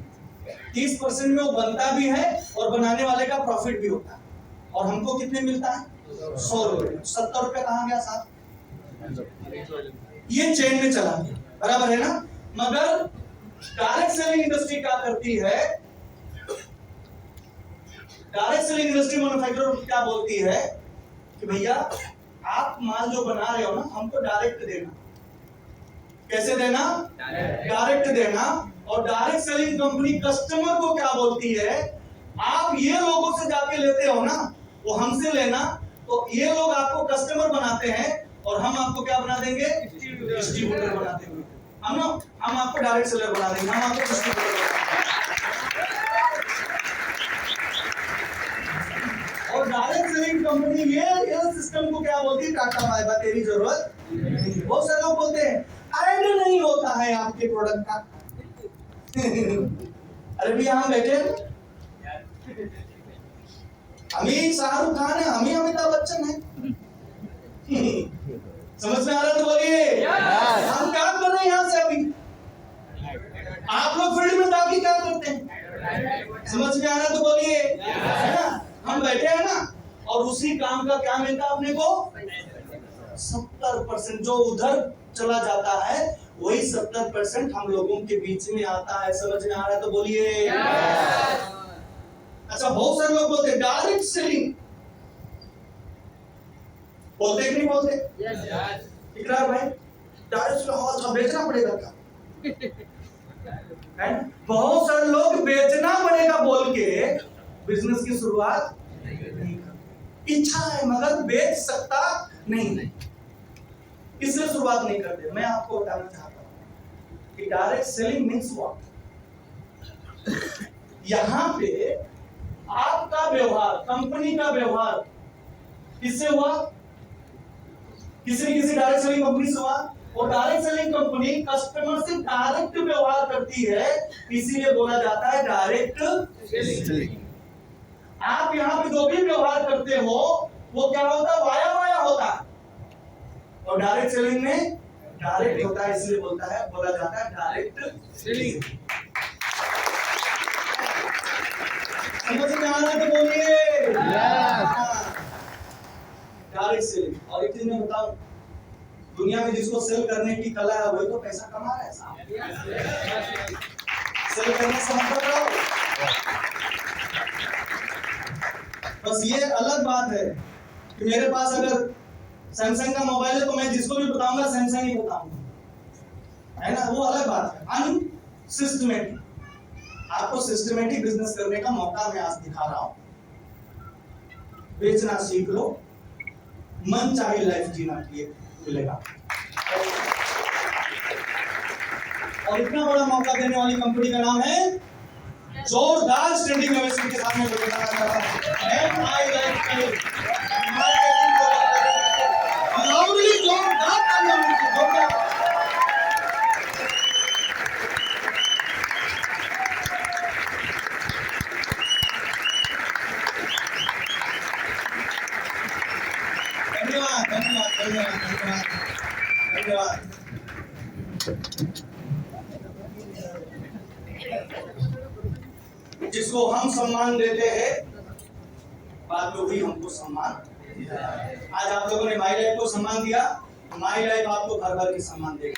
30% में वो बनता भी है और बनाने वाले का प्रॉफिट भी होता है, और हमको कितने मिलता है? 100 रुपए। 70 रुपए कहाँ गया साहब? ये चेन में चला गया, बराबर है ना। मगर डायरेक्ट सेलिंग इंडस्ट्री क्या करती है? डायरेक्ट सेलिंग इंडस्ट्री मैन्युफैक्चरर क्या बोलती है कि भैया आप माल जो बना रहे हो ना, हमको डायरेक्ट देना। कैसे देना? डायरेक्ट देना। और डायरेक्ट सेलिंग कंपनी कस्टमर को क्या बोलती है? आप ये लोगों से जाके लेते हो ना, वो हमसे लेना, तो ये लोग आपको कस्टमर बनाते हैं और हम आपको क्या बना देंगे? डिस्ट्रीब्यूटर बना देंगे। हम आपको डायरेक्ट सेलर बना देंगे, हम आपको डिस्ट्रीब्यूटर बना देंगे। और डायरेक्ट सेलिंग कंपनी ये सिस्टम को क्या बोलती है? टाटा बाय बाय, तेरी जरूरत नहीं। बहुत सारे लोग बोलते हैं आइडिया नहीं होता है आपके प्रोडक्ट का। अरे भैया हम बैठे हैं, हम ही शाहरुख खान है, हम ही अमिताभ बच्चन है। समझ में आ रहा है तो बोलिए। हम क्या कर रहे हैं यहाँ से अभी? आप लोग फील्ड में जाके क्या करते हैं? समझ में आ रहा है तो बोलिए, है ना। हम बैठे हैं ना, और उसी काम का क्या मिलता है अपने को? 70% जो उधर चला जाता है वही 70% हम लोगों के बीच में आता है। समझ में आ रहा है तो बोलिए। अच्छा, बहुत सारे लोग बोलते हैं डायरेक्ट सेलिंग, बोलते कि नहीं बोलते? इकरार भाई, डायरेक्ट सेलिंग बेचना पड़ेगा क्या? है? बहुत सारे लोग बेचना पड़ेगा बोल के बिजनेस की शुरुआत नहीं करते। इच्छा है मगर बेच सकता नहीं, इसलिए शुरुआत नहीं करते। मैं आपको बताना चाहता हूं कि डायरेक्ट सेलिंग मीन्स व्हाट। यहां पे आपका व्यवहार, कंपनी का व्यवहार किससे हुआ? किसी डायरेक्ट सेलिंग कंपनी से हुआ। और डायरेक्ट सेलिंग कंपनी कस्टमर से डायरेक्ट व्यवहार करती है, इसीलिए बोला जाता है डायरेक्ट सेलिंग। आप यहाँ पे जो भी व्यवहार करते हो वो क्या होता है? वाया वाया होता है। और डायरेक्ट सेलिंग में डायरेक्ट होता है, इसलिए बोला जाता है डायरेक्ट सेलिंग। समझ में आ रहा है तो बोलिए। Direct selling. और एक चीज मैं बताऊं, दुनिया में जिसको सेल करने की कला है वही तो पैसा कमा रहा है साहब। सेल करने से मतलब क्या? बस ये अलग बात है कि मेरे पास अगर सैमसंग का मोबाइल है तो मैं जिसको भी बताऊंगा सैमसंग ही बताऊंगा, है ना। वो अलग बात है। अनसिस्टमेटिक, आपको सिस्टमेटिक बिजनेस करने का मौका मैं आज दिखा रहा हूं। बेचना सीख लो, मन चाहे लाइफ जीना मिलेगा। और इतना बड़ा मौका देने वाली कंपनी का नाम है, जोरदार स्टैंडिंग ओवेशन के साथ में बताना चाहता हूं, MI लाइफस्टाइल मार्केटिंग को लाउडली जोरदार तालियां जोरदार। धन्यवाद धन्यवाद धन्यवाद धन्यवाद धन्यवाद। जिसको हम सम्मान देते हैं बाद में वही हमको सम्मान। आज आप लोगों ने माई लाइफ को सम्मान दिया, माई लाइफ आपको भर भर के सम्मान देगी।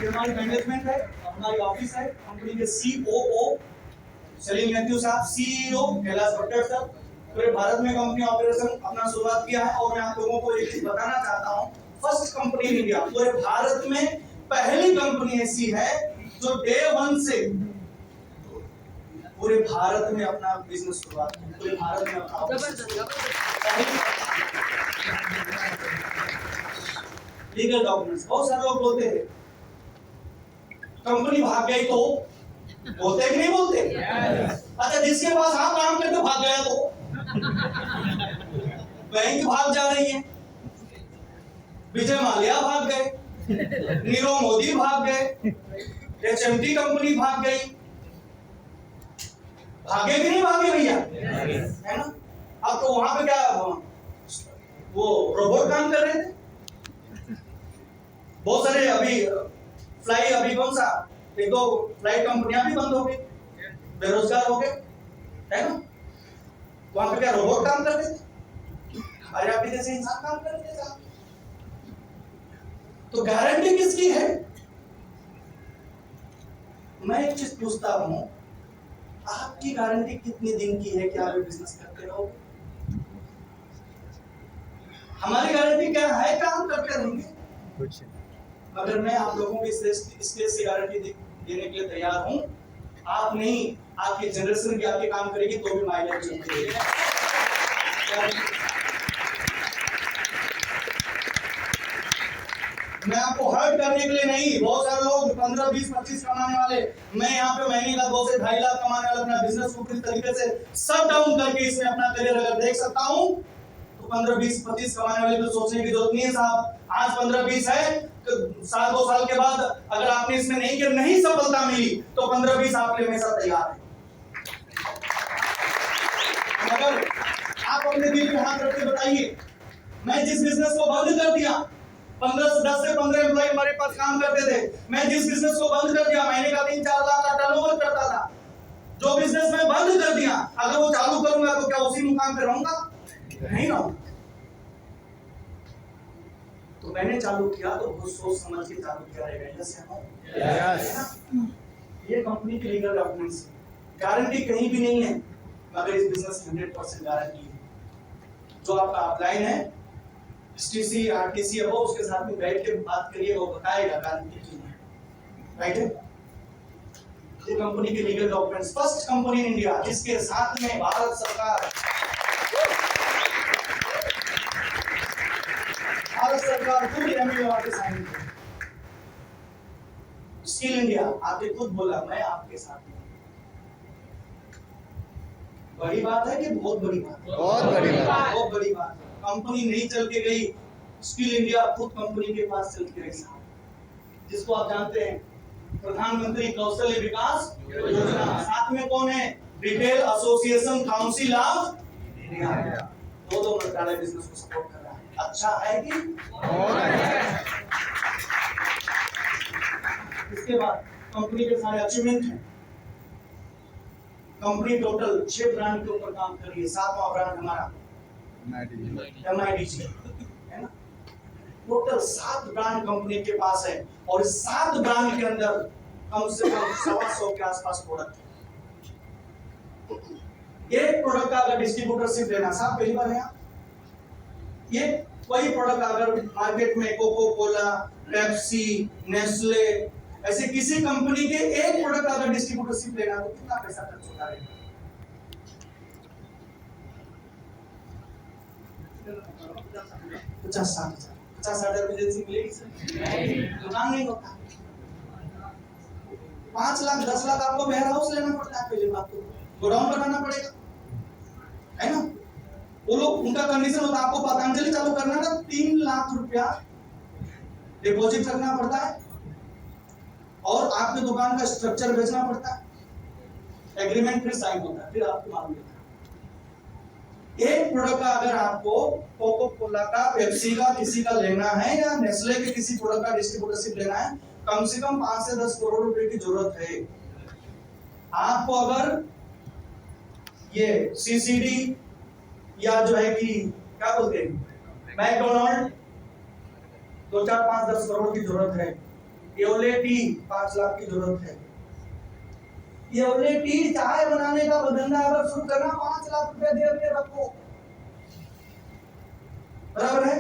हमारी मैनेजमेंट है, हमारी ऑफिस है, कंपनी के COO सलीम मैथ्यू साहब, CEO कैलाश भट्टर साहब, पूरे भारत में कंपनी ऑपरेशन अपना शुरुआत किया है। और मैं आप लोगों को एक चीज बताना चाहता हूँ, फर्स्ट कंपनी इन इंडिया, पूरे भारत में पहली कंपनी ऐसी है जो डे 1 से पूरे भारत में अपना बिजनेस शुरुआत की, पूरे भारत में अपना लीगल डॉक्यूमेंट्स। बहुत सारे लोग बोलते हैं कंपनी भाग गई तो, बोलते कि नहीं बोलते? अच्छा, जिसके पास आप काम करके भाग गया तो बैंक भाग जा रही है, विजय माल्या भाग गए, नीरव मोदी भाग गए, HMT कंपनी भाग गई, भागे कि नहीं भागे भैया? है ना? अब तो वहां पे क्या वो रोबोट काम कर रहे थे। बहुत सारे अभी कौन सा 1-2 फ्लाइट कंपनियां भी बंद हो गई, बेरोजगार हो गए, है ना? वहां पे क्या रोबोट काम कर रहे थे? हमारे आप जैसे इंसान काम कर रहे थे। तो गारंटी किसकी है? मैं एक चीज पूछता हूं, आपकी गारंटी कितने दिन की है कि आप बिजनेस करते रहोगे? हमारी गारंटी क्या है? काम करते रहेंगे। मगर मैं आप लोगों को इस केस से गारंटी देने के लिए तैयार हूं, आप नहीं, आपकी जनरेशन भी आपके काम करेगी तो भी माइलेज चलती है। मैं आपको हर्ट करने के लिए नहीं, बहुत सारे लोग 15, 20, 25 कमाने वाले, मैं यहाँ पे महीने का 2 से 2.5 लाख कमाने वाला अपना बिजनेस को किस तरीके से शट डाउन करके इसमें अपना करियर अगर देख सकता हूँ, तो 15, 20, 25 कमाने वाले को सोचने की जरूरत नहीं है साहब। आज 15, 20 है तो 1-2 साल के बाद अगर आपने इसमें नहीं सफलता मिली तो 15, 20 आपके लिए हमेशा तैयार है। मगर आप अपने दिल पे हाथ रख के बताइए, मैं जिस बिजनेस को बंद कर दिया, 10 से 15 एम्प्लॉय हमारे पास काम करते थे, मैं जिस बिजनेस को बंद कर दिया, महीने का 3-4 लाख का टर्नओवर करता था, जो बिजनेस मैं बंद कर दिया, अगर वो चालू करूंगा तो क्या उसी मुकाम पे रहूंगा? नहीं रहूंगा। तो मैंने चालू किया तो बहुत सोच समझ के चालू किया रहेगा। ये कंपनी के लीगल डॉक्यूमेंट्स, गारंटी कहीं भी नहीं है, मगर इस बिजनेस 100% गारंटी है। जो आपका अपलाइन है STC, RTC है, वो उसके साथ में बैठ के बात करिए, वो बताएगा गारंटी क्यों है, राइट है? ये कंपनी के legal documents, first company in India जिसके साथ में भारत सरकार खुद MOU आके साइन की। स्किल इंडिया आपने खुद बोला मैं आपके साथ हूं। बड़ी बात है कि बहुत बड़ी बात है? बहुत बड़ी बात। बहुत बड़ी बात है। कंपनी नहीं चल के गई, स्किल इंडिया खुद कंपनी के पास चल के गई, जिसको आप जानते हैं प्रधानमंत्री कौशल्य विकास योजना। साथ में कौन है? Retail association council of India. दो मंत्रालय बिजनेस को सपोर्ट कर रहा है। अच्छा है कि? इसके बाद कंपनी के सारे अचीवमेंट हैं। कंपनी टोटल 6 ब्रांड के ऊपर काम कर रही है। 7वां ब्रांड हमारा MIDG है ना। टोटल 7 ब्रांड कंपनी के पास है और इस 7 ब्रांड के अंदर कम से कम 125 के आसपास प्रोडक्ट है। एक प्रोडक्ट का अगर डिस्ट्रीब्यूटरशिप लेना, साहब पहली बार है यहाँ, ये कोई प्रोडक्ट अगर मार्केट में कोको कोला, पेप्सी, नेस्ले, ऐसे किसी कंपनी के एक प्रोडक्ट अगर डिस्ट्रीब्यूटरशिप लेना तो कितना पैसा खर्च होता है? 50-60 हजार एजेंसी मिलेगी सर? दुकान नहीं होता। 5 लाख 10 लाख आपको वेयर हाउस लेना पड़ता है, पहले बात तो गोडाउन बनाना पड़ेगा, है ना। वो लोग उनका कंडीशन होता है, आपको पतंजलि चालू करना है 3 लाख रुपया डिपॉजिट रखना पड़ता है और आपके दुकान का स्ट्रक्चर बेचना पड़ता है, एग्रीमेंट फिर साइन होता है, फिर आपको मालूम है। एक प्रोडक्ट का अगर आपको कोको कोला का, पेप्सी का किसी का लेना है या नेस्ले के किसी प्रोडक्ट का डिस्ट्रीब्यूटरशिप लेना है, कम से कम 5 से 10 करोड़ रुपए की जरूरत है। आपको अगर ये CCD या जो है कि क्या बोलते हैं मैकडोनाल्ड 2, 4, 5, 10 करोड़ की जरूरत है। एओले टी 5 लाख की जरूरत है। ये बोले टी चाय बनाने का धंधा अगर शुरू करना 5 लाख रुपए दे के रखो, बराबर है।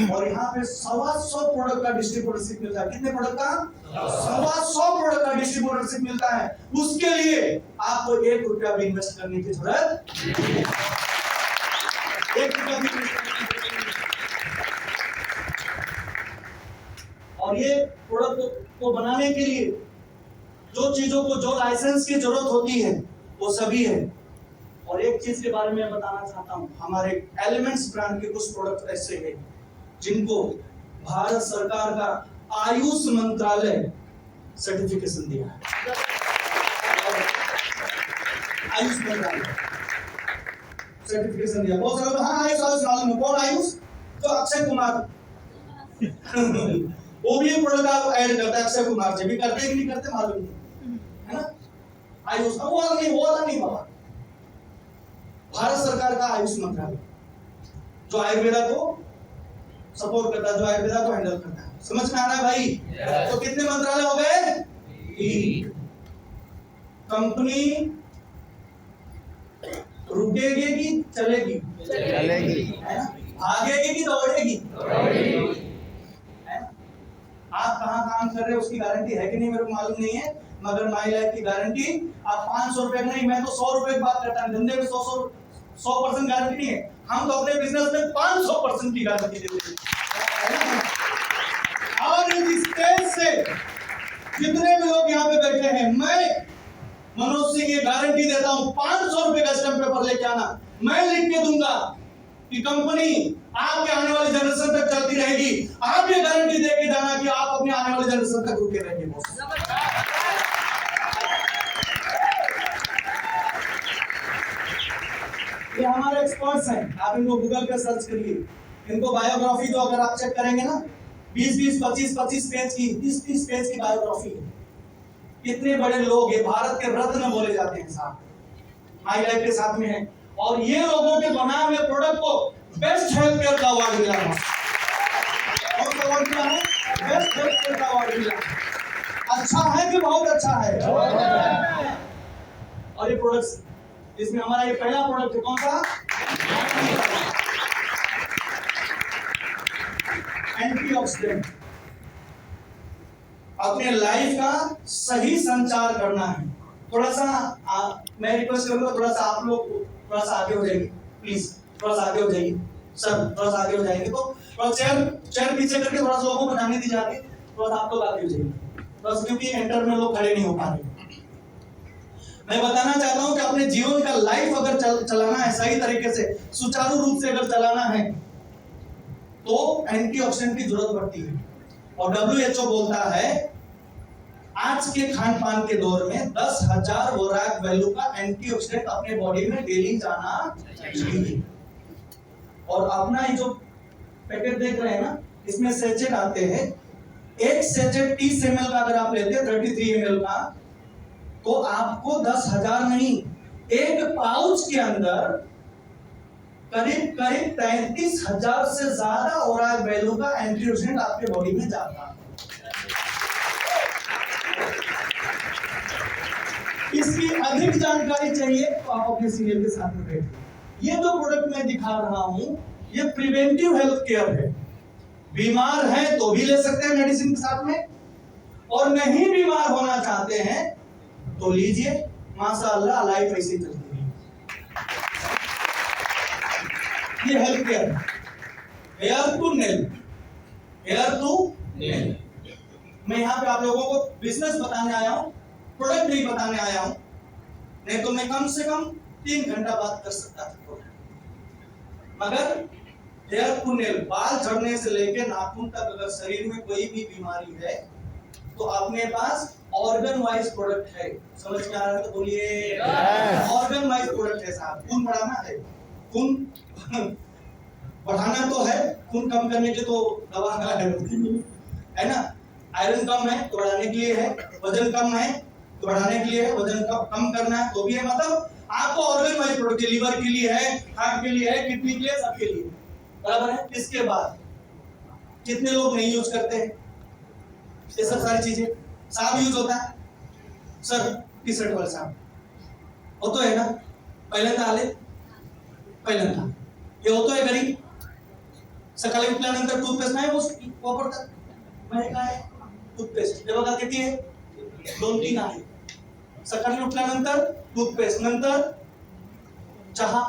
और यहाँ पे 125 प्रोडक्ट का डिस्ट्रीब्यूटरशिप मिलता है। कितने प्रोडक्ट का? 125 प्रोडक्ट का डिस्ट्रीब्यूटरशिप मिलता है। उसके लिए आपको 1 रुपया भी इन्वेस्ट करने की जरूरत नहीं है। 1 रुपया भी इन्वेस्ट करने की जरूरत नहीं है। और ये प्रोडक्ट को बनाने के लिए जो चीजों को, जो लाइसेंस की जरूरत होती है वो सभी है। और एक चीज के बारे में बताना चाहता हूं, हमारे एलिमेंट्स ब्रांड के कुछ प्रोडक्ट ऐसे हैं जिनको भारत सरकार का आयुष मंत्रालय सर्टिफिकेशन दिया है। आयुष मंत्रालय सर्टिफिकेशन दिया। बहुत सारे हाँ आयुष मालूम है। कौन आयुष? तो अक्षय कुमार वो भी प्रोडक्ट आप ऐड करता है। अक्षय कुमार जी भी करते कि नहीं करते मालूम नहीं, है ना। आयुष वो वाला नहीं बाबा, भारत सरकार का आयुष मंत्रालय जो आयुर्वेदा को सपोर्ट करता है, जो आयुर्वेदा को हैंडल करता है। समझ में आ रहा है भाई? तो कितने मंत्रालय हो गए? 3। कंपनी रुकेगी कि चलेगी? चलेगी। है ना। भागेगी कि दौड़ेगी? दौड़ेगी। आप कहाँ काम कर रहे हो उसकी गारंटी है कि नहीं मेरे को मालूम नहीं है, मगर माई लाइफ की गारंटी आप 500 रुपए नहीं, मैं तो 100 रुपए की बात करता हूँ। धंधे में 100% गारंटी नहीं है। हम तो अपने बिजनेस में 500% की गारंटी देते हैं। और इस स्टेज से जितने भी लोग यहाँ पे बैठे हैं, मैं मनोज सिंह ये गारंटी देता हूँ, 500 रुपए का स्टैम्प पेपर लेके आना, मैं लिख के दूंगा कि कंपनी आपके आने वाली जनरेशन तक चलती रहेगी। आप ये गारंटी देके जाना कि आप अपने आने वाली जनरेशन तक रुके रहेंगे। ये हमारे एक्सपर्ट्स हैं, आप इनको गूगल पे सर्च करिए। इनको बायोग्राफी जो अगर आप चेक करेंगे ना, 20-20, 25-25 पेज की, 30-30 पेज की बायोग्राफी है। कितने बड़े लोग ये भारत के रत्न बोले जाते हैं साहब, माई लाइफ के साथ में है। और ये लोगों के बनाए हुए प्रोडक्ट को बेस्ट हेल्थ केयर का अवार्ड मिला है। और अवार्ड मिला है, बेस्ट हेल्थ केयर का अवार्ड मिला है। अच्छा है कि बहुत अच्छा है? और ये प्रोडक्ट्स, इसमें हमारा ये पहला प्रोडक्ट है, कौन सा? एंटीऑक्सीडेंट। अपने लाइफ का सही संचार करना है। थोड़ा सा मैं रिक्वेस्ट करूंगा, थोड़ा सा आप लोग थोड़ा सा आगे हो जाइए प्लीज, थोड़ा सा आगे हो जाइए सर, थोड़ा सा आगे हो जाएंगे तो थोड़ा चेयर पीछे करके थोड़ा सा लोगों को जाने दीजिए आगे, थोड़ा सा आप लोग आगे हो जाइए बस, क्योंकि एंटर में लोग खड़े नहीं हो पा रहे। मैं बताना चाहता हूं कि अपने जीवन का लाइफ अगर चलाना है सही तरीके से, सुचारू रूप से अगर चलाना है तो एंटीऑक्सीडेंट की जरूरत पड़ती है। और WHO बोलता है आज के खान पान के दौर में 10,000 वोराक वैल्यू का एंटीऑक्सीडेंट अपने बॉडी में डेली जाना चाहिए। और अपना ये जो पैकेट देख रहे हैं ना, इसमें सेचेट आते हैं। एक सेचेट 30 ml का अगर आप लेते हैं 33 ml का, तो आपको 10,000 नहीं, एक पाउच के अंदर करीब 33,000 से ज्यादा वोराक वैल्यू का एंटीऑक्सीडेंट आपके बॉडी में जाता है। इसकी अधिक जानकारी चाहिए तो आप अपने सीनियर के साथ में बैठिए। ये जो प्रोडक्ट मैं दिखा रहा हूं ये प्रिवेंटिव हेल्थ केयर है। बीमार है तो भी ले सकते हैं मेडिसिन के साथ में, और नहीं बीमार होना चाहते हैं तो लीजिए, माशाअल्लाह लाइफ ऐसी चलती है। ये health care, hair to nail, hair to nail. मैं यहाँ पे आप लोगों को बिजनेस बताने आया हूँ, प्रोडक्ट नहीं बताने आया हूं, नहीं तो मैं कम से कम 3 घंटा बात कर सकता था। मगर हेयर टू नेल, बाल झड़ने से लेकर नाखून तक अगर शरीर में कोई भी बीमारी है तो अपने पास ऑर्गन वाइज प्रोडक्ट है। समझ में आ रहा है तो बोलिए ऑर्गन वाइज प्रोडक्ट है साहब। खून बढ़ाना है, खून बढ़ाना तो है, खून कम करने के तो दवा है ना। आयरन कम है तो बढ़ाने के लिए है, वजन कम है तो बढ़ाने के लिए है, वजन कम करना है तो भी है। मतलब आपको ऑर्गन वाइज प्रोडक्ट, लीवर के लिए है, हार्ट के लिए है, किडनी के लिए, सबके लिए, बराबर है। इसके बाद कितने लोग नहीं यूज करते हैं ये सब सारी चीजें? साफ यूज होता है सर, टी-शर्ट वाला होतो आहे ना, पहिल्यांदा आले, पहिल्यांदा हे होतोय घरी. सकाळी उठल्यानंतर टूथपेस्ट नाही वापरतात. म्हणजे काय टूथपेस्ट हे बघा किती आहे, 2-3 आहे. सकाळी उठल्यानंतर टूथपेस्ट, नंतर चहा,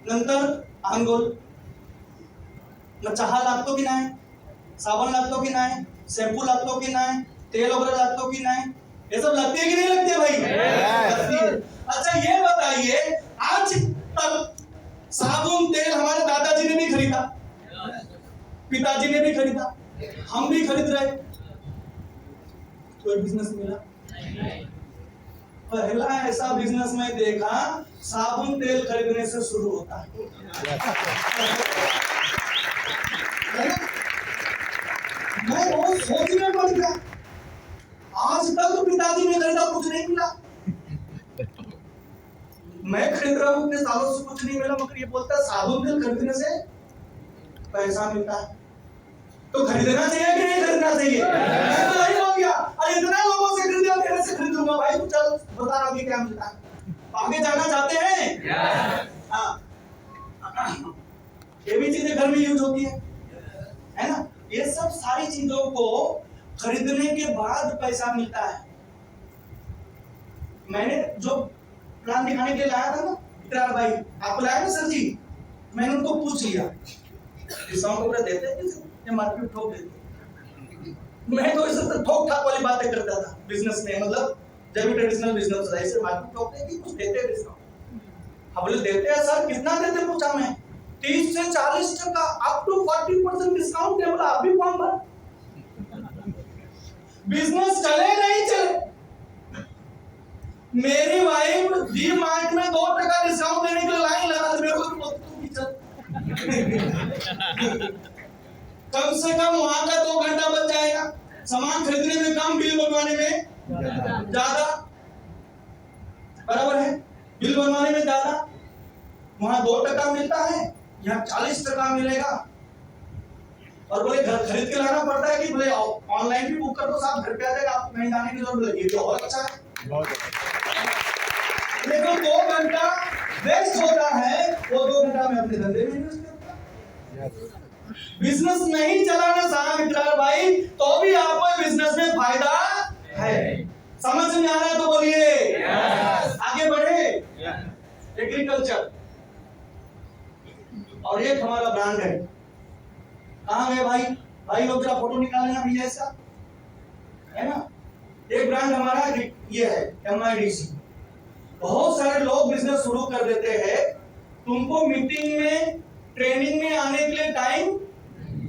नंतर आंघोळ. मग चहा लागतो की नाही, साबण लागतो की नाही, शैम्पू लागतो की नहीं, तेल वगैरह लागतो की नहीं, ये सब लगती है कि नहीं लगती है भाई? लगती है. अच्छा ये बताइए, आज तक साबुन तेल हमारे दादाजी ने भी खरीदा, पिताजी ने भी खरीदा, हम भी खरीद रहे, कोई बिजनेस मिला? पहला ऐसा बिजनेस में देखा, साबुन तेल खरीदने से शुरू होता है. मैं बहुत सोचने पड़ गया. आज तक पिताजी ने खरीदा, कुछ नहीं मिला. मैं खरीद रहा हूं, इतने सालों से कुछ नहीं मिला, मगर ये बोलता है साबुन तेल खरीदने से पैसा मिलता है. तो खरीदना चाहिए कि नहीं खरीदना चाहिए? मैं तो नहीं हो गया, अरे इतना लोगों से खरीदा, तेरे से खरीदूंगा. भाई तू चल बता आगे क्या मिलता है. आगे जाना चाहते हैं? हाँ, ये भी चीजें घर में यूज होती है ना. ये सब सारी चीजों को खरीदने के बाद पैसा मिलता है. मैंने जो प्लान दिखाने के लिए लाया था ना इकरार भाई, आपको लाया ना सर जी, मैंने उनको पूछ लिया डिस्काउंट वगैरह देते हैं या मार्केट ठोक देते. मैं तो इस ठोक ठाक वाली बातें करता था बिजनेस में, मतलब जब भी ट्रेडिशनल बिजनेस था ऐसे मार्केट ठोकते हैं कि कुछ देते हैं डिस्काउंट. हम बोले देते हैं सर, कितना देते पूछा मैं, 30 से 40% अप टू 40% डिस्काउंट है. बोला अभी फॉर्म भर. बिजनेस चले नहीं चले, मेरी वाइफ डी मार्ट में 2% डिस्काउंट देने के लिए लाइन लगा दी. मेरे को तू भी चल. कम से कम वहां का 2 घंटा बच जाएगा, सामान खरीदने में कम, बिल बनवाने में ज्यादा. बराबर है, बिल बनवाने में ज्यादा. वहां 2% मिलता है, यहाँ 40% मिलेगा. और बोले घर खरीद के लाना पड़ता है कि बोले ऑनलाइन भी बुक कर दो, साहब घर पे आ जाएगा, आपको कहीं जाने की जरूरत नहीं. ये तो और अच्छा है. लेकिन 2 घंटा वेस्ट होता है, वो 2 घंटा में अपने धंधे में यूज करता. बिजनेस नहीं चलाना साहब इकरार भाई, तो भी आपको बिजनेस में फायदा है. समझ में आ रहा है तो बोलिए. आगे बढ़े. एग्रीकल्चर और एक हमारा ब्रांड है. कहाँ गए भाई? भाई लोग जरा फोटो निकालें ना भैया इसका, है ना. एक ब्रांड हमारा ये है MIDC. बहुत सारे लोग बिजनेस शुरू कर देते हैं, तुमको मीटिंग में ट्रेनिंग में आने के लिए टाइम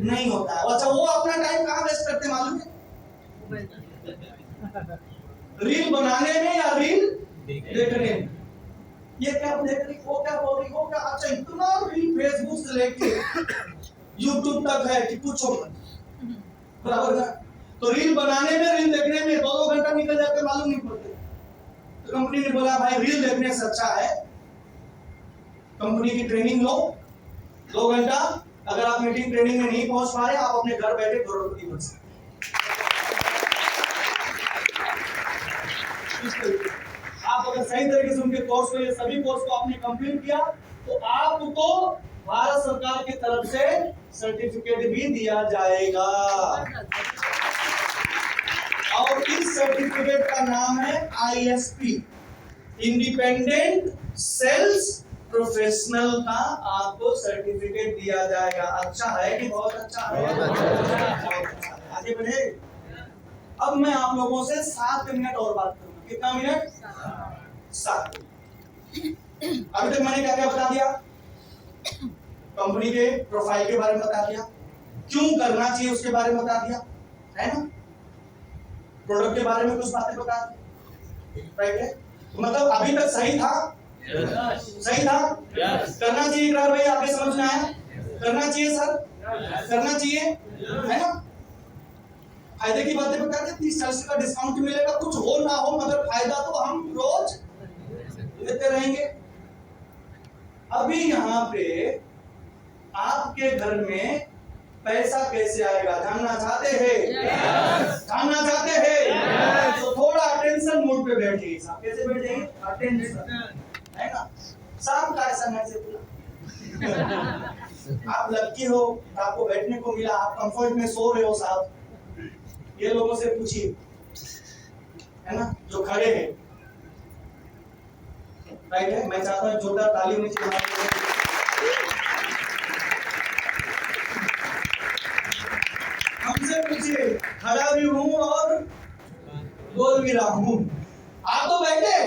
नहीं होता है. अच्छा वो अपना टाइम कहाँ वेस्ट करते मालूम है? रील बनाने में या रील देखने में. ये क्या देख रही, वो क्या बोल रही, वो क्या. अच्छा इतना रील फेसबुक से लेके यूट्यूब तक है कि पूछो मत. बराबर ना. तो रील बनाने में, रील देखने में 2 घंटा निकल जाते मालूम नहीं पड़ते. तो कंपनी ने बोला भाई रील देखने से अच्छा है कंपनी की ट्रेनिंग लो 2 घंटा. अगर आप मीटिंग ट्रेनिंग में नहीं पहुंच पा रहे, आप अपने घर बैठे करोड़पति बन सकते. आप अगर सही तरीके से उनके कोर्स को, ये सभी कोर्स को आपने कंप्लीट किया, तो आपको भारत सरकार की तरफ से सर्टिफिकेट भी दिया जाएगा. और इस सर्टिफिकेट का नाम है ISP, इंडिपेंडेंट सेल्स प्रोफेशनल का आपको सर्टिफिकेट दिया जाएगा. अच्छा है कि बहुत अच्छा है? आगे बढ़े. अब मैं आप लोगों से 7 मिनट और बात करूंगा. कितना मिनट? 7. अभी तक मैंने क्या क्या बता दिया? कंपनी के प्रोफाइल के बारे में बता दिया, क्यों करना चाहिए उसके बारे में बता दिया, है ना. प्रोडक्ट के बारे में कुछ बातें बता दी. राइट है. मतलब अभी तक सही था? सही था. करना चाहिए इकरार भाई, आपके समझ में आया? करना चाहिए सर, करना चाहिए, है ना. फायदे की बातें बता दी. 30-40% का डिस्काउंट मिलेगा, कुछ हो ना हो मगर फायदा तो हम रोज लेते रहेंगे. अभी यहाँ पे आपके घर में पैसा कैसे आएगा जानना चाहते हैं? जानना चाहते हैं? तो थोड़ा अटेंशन मोड पे बैठ बैठ जाइए साहब, कैसे बैठ जाइए? अटेंशन, है ना? शाम का ऐसा नहीं से बोला आप लकी हो, आपको बैठने को मिला, आप कंफर्ट में सो रहे हो साहब। ये लोगों से पूछिए, है ना, जो खड़े हैं। राइट है, मैं चाहता हूँ जोरदार ताली होनी चाहिए। हमसे पूछिए, खड़ा भी हूँ और बोल भी रहा हूँ। आप तो बैठे,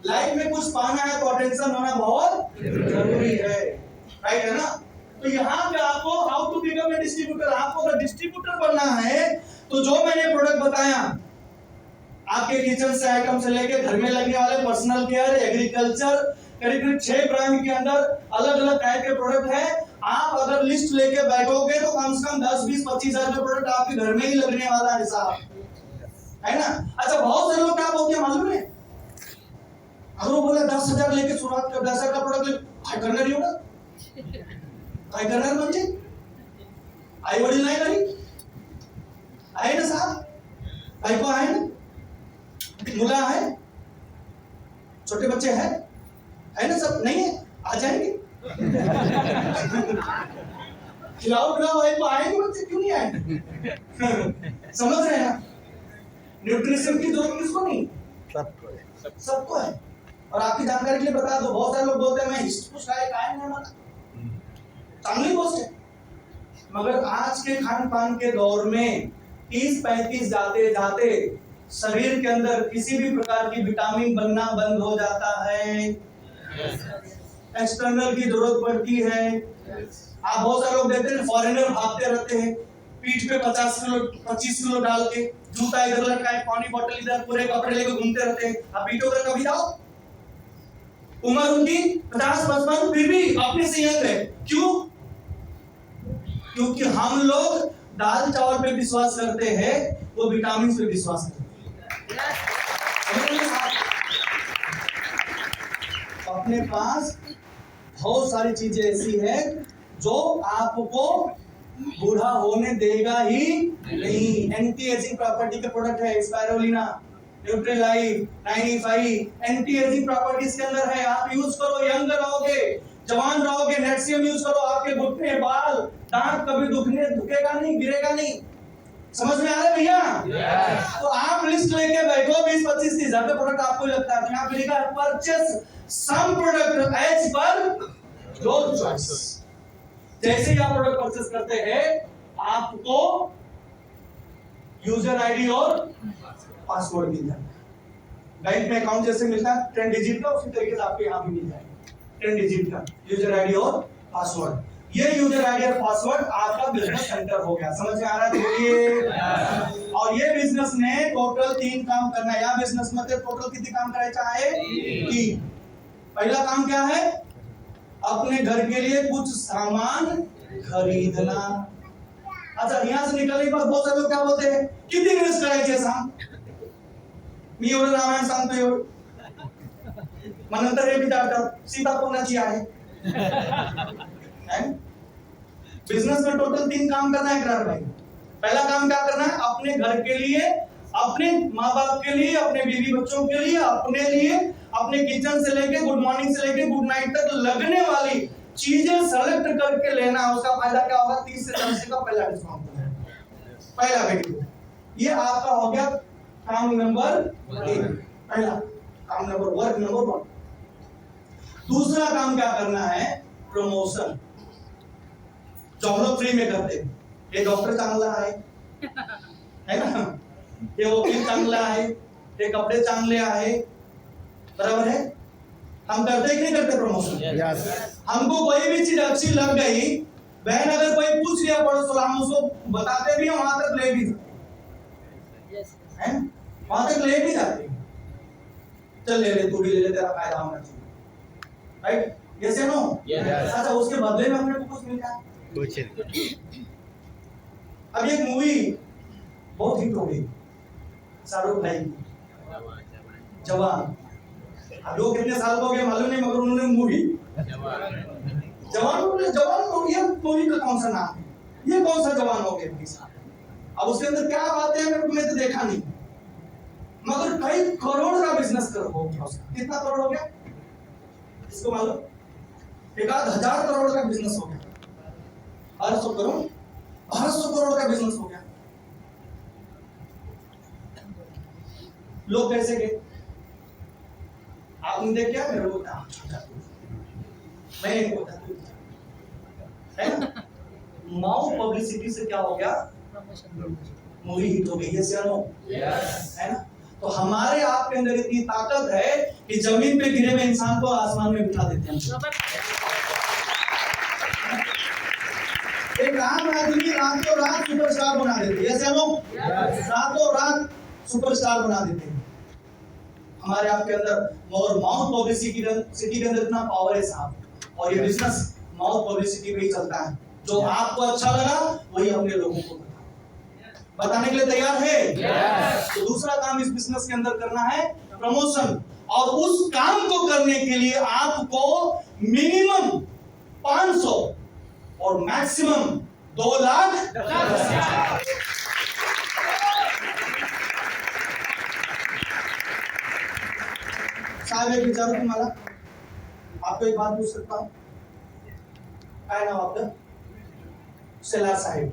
लाइफ में कुछ पाना है तो अटेंशन होना बहुत जरूरी है, राइट है ना? तो यहाँ पे आपको how to become a distributor, आपको अगर डिस्ट्रीब्यूटर बनना है तो जो मैंने प्रोडक्ट बताया, आपके किचन से आइटम से लेके घर में लगने वाले पर्सनल केयर, एग्रीकल्चर, करीब 6 ब्रांड के अंदर अलग अलग टाइप के प्रोडक्ट है। आप अगर लिस्ट लेके बैठोगे तो कम से कम 10, 20, 25 हजार के प्रोडक्ट आपके घर में ही लगने वाला है साहब, है ना? अच्छा, बहुत सारे लोग क्या बोलते हैं मालूम है? अगर वो बोले 10,000 लेके शुरुआत कर, 10,000 का प्रोडक्ट काय करणार नाही होगा, काय करणार म्हणजे आई वडील नाही घरी आहे ना साहब, बायको आहे ना, मुला है, छोटे बच्चे हैं, है ना, सब नहीं है, आ जाएंगे खिलाओ पिलाओ भाई को आएंगे बच्चे, क्यों नहीं आएंगे? समझ रहे हैं? न्यूट्रिशन की जरूरत किसको नहीं? सबको है। और आपकी जानकारी के लिए बता दो, बहुत सारे लोग बोलते हैं मैं हिस्ट पुष्ट है, काय नहीं माना, चांगली पोस्ट है, मगर आज के खान पान के दौर में 30-35 जाते जाते शरीर के अंदर किसी भी प्रकार की विटामिन बनना बंद हो जाता है, एक्सटर्नल की जरूरत पड़ती है। आप बहुत सारे लोग देखते हैं फॉरेनर भागते रहते हैं, पीठ पे 50 किलो 25 किलो डाल के, जूता इधर लटका है, पानी बोतल इधर, पूरे कपड़े लेके घूमते रहते हैं। आप पीठों पर कभी जाओ, उम्र उनकी 50-55 फिर भी अपने से यंग है। क्यों? क्योंकि हम लोग दाल चावल पे विश्वास करते हैं, वो विटामिन पे विश्वास करते हैं। अपने पास बहुत सारी चीजें ऐसी है जो आपको बूढ़ा होने देगा ही नहीं। एंटी एजिंग प्रॉपर्टी के प्रोडक्ट है, स्पाइरुलिना, न्यूट्रीलाइफ, 95 एंटी एजिंग प्रॉपर्टीज के अंदर है। आप यूज करो, यंग रहोगे, जवान रहोगे। नेटसियम यूज करो, आपके घुटने, बाल, दांत कभी दुखेगा नहीं, गिरेगा नहीं। समझ में आ रहा है भैया? तो आप लिस्ट लेके बैठो, 20-25 हजार का प्रोडक्ट आपको लगता है, तो यहाँ पे लिखा है purchase some product as per your choice. जैसे ही आप प्रोडक्ट परचेस करते हैं, आपको यूजर आईडी और पासवर्ड मिल जाएगा। बैंक में अकाउंट जैसे मिलता है 10 डिजिट का, उसी तरीके से आपको यहाँ भी मिल जाएगा 10 डिजिट का यूजर आईडी और पासवर्ड। ये यूजर आईडी और पासवर्ड आपका बिजनेस सेंटर हो गया। समझ में आ रहा है? बोलिए। और ये बिजनेस में टोटल 3 काम करना है। या बिजनेस में टोटल कितने काम कराए चाहे? 3। पहला काम क्या है? अपने घर के लिए कुछ सामान खरीदना। अच्छा, यहाँ से निकलने के बाद बहुत सारे लोग क्या बोलते हैं, किती इन्वेस्ट करायचे सांग, मी एवढं रामायण सांगतोय, मग नंतर हे विचारतात सीता कोणाची आहे? बिजनेस में टोटल 3 काम करना है करार भाई। पहला काम क्या करना है? अपने घर के लिए, अपने माँ बाप के लिए, अपने बीवी बच्चों के लिए, अपने लिए, अपने किचन से लेके गुड मॉर्निंग से लेके गुड नाइट तक लगने वाली चीजें सेलेक्ट करके लेना। उसका फायदा क्या होगा? 30 से 40 का पहला डिस्काउंट, पहला बेनिफिट। ये आपका हो गया काम नंबर 1, पहला काम नंबर, वर्क नंबर 1। दूसरा काम क्या करना है? प्रमोशन, जो हम लोग फ्री में करते हैं। ये डॉक्टर चांगला है ना, ये वकील चांगला है, ये कपड़े चांगले आहे, बराबर है? हम करते कि नहीं करते प्रमोशन? हमको कोई भी चीज अच्छी लग गई, बहन अगर कोई पूछ लिया पड़ोस वाला, हम उसको बताते भी हैं, वहां तक ले भी हैं, वहां तक ले भी जाते हैं। चल ले ले, तू भी ले ले, तेरा फायदा होना चाहिए, राइट? यस या नो? अच्छा, उसके बदले में अपने को कुछ मिलता है। अब एक मूवी बहुत हिट हो गई, शाहरुख भाई की, जवान। अब लोग कितने साल हो गए मालूम नहीं, मगर उन्होंने मूवी जवान मूवी, ये मूवी का कौन सा नाम है? ये कौन सा जवान हो गया? अब उसके अंदर क्या बातें हैं, मैंने तो देखा नहीं, मगर कई करोड़ का बिजनेस कर हो गया उसका। कितना करोड़ हो गया इसको मालूम? 1000 करोड़ का बिजनेस हो गया। 1200 करोड़ 1200 करोड़ का बिजनेस हो गया। लोग कैसे गए? आपने देखा मेरे को मैं इनको है ना, माउथ पब्लिसिटी से क्या हो गया? मूवी हिट हो गई। यस या नो? है ना? तो हमारे आपके अंदर इतनी ताकत है कि जमीन पे गिरे हुए इंसान को आसमान में बिठा देते हैं। एक आम आदमी रातों रात सुपरस्टार बना देते हैं। यस या नो? रातों रात सुपरस्टार बना देते हैं। हमारे आपके अंदर और माउथ पब्लिसिटी के अंदर इतना पावर है साहब, और ये बिजनेस माउथ पब्लिसिटी पे ही चलता है। जो आपको अच्छा लगा वही अपने लोगों को बताने के लिए तैयार है। तो दूसरा काम इस बिजनेस के अंदर करना है प्रमोशन, और उस काम को करने के लिए आपको मिनिमम 500 और मैक्सिमम 2 लाख साहब एक विचार तुम्हारा, आपको एक बात पूछ सकता हूँ? क्या नाम आपका? सलार साहिब।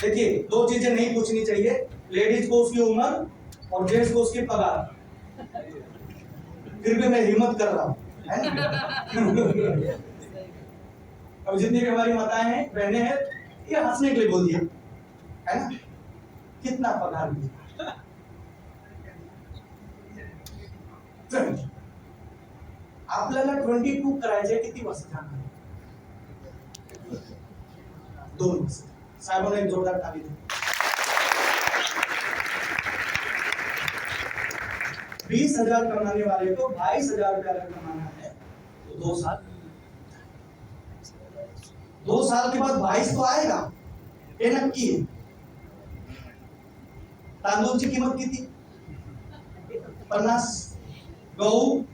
देखिए, 2 चीजें नहीं पूछनी चाहिए, लेडीज को उसकी उम्र और जेंट्स को उसकी पगार। फिर भी मैं हिम्मत कर रहा हूँ, है ना? अब जितनी भी हमारी माताएं हैं, बहनें हैं, ये हंसने के लिए बोल दिया, है ना? कितना पगार मिला? आपल्याला 22 करायचे किती वाजता जाणार? 2 वाजता। साहेबांना एक जोरदार ताली दो। 20,000 कमाने वाले को 22,000 रुपया अगर कमाना है तो 2 साल, 2 साल के बाद 22 तो आएगा, हे नक्की आहे। तांदूळची किंमत किती? 50, गहू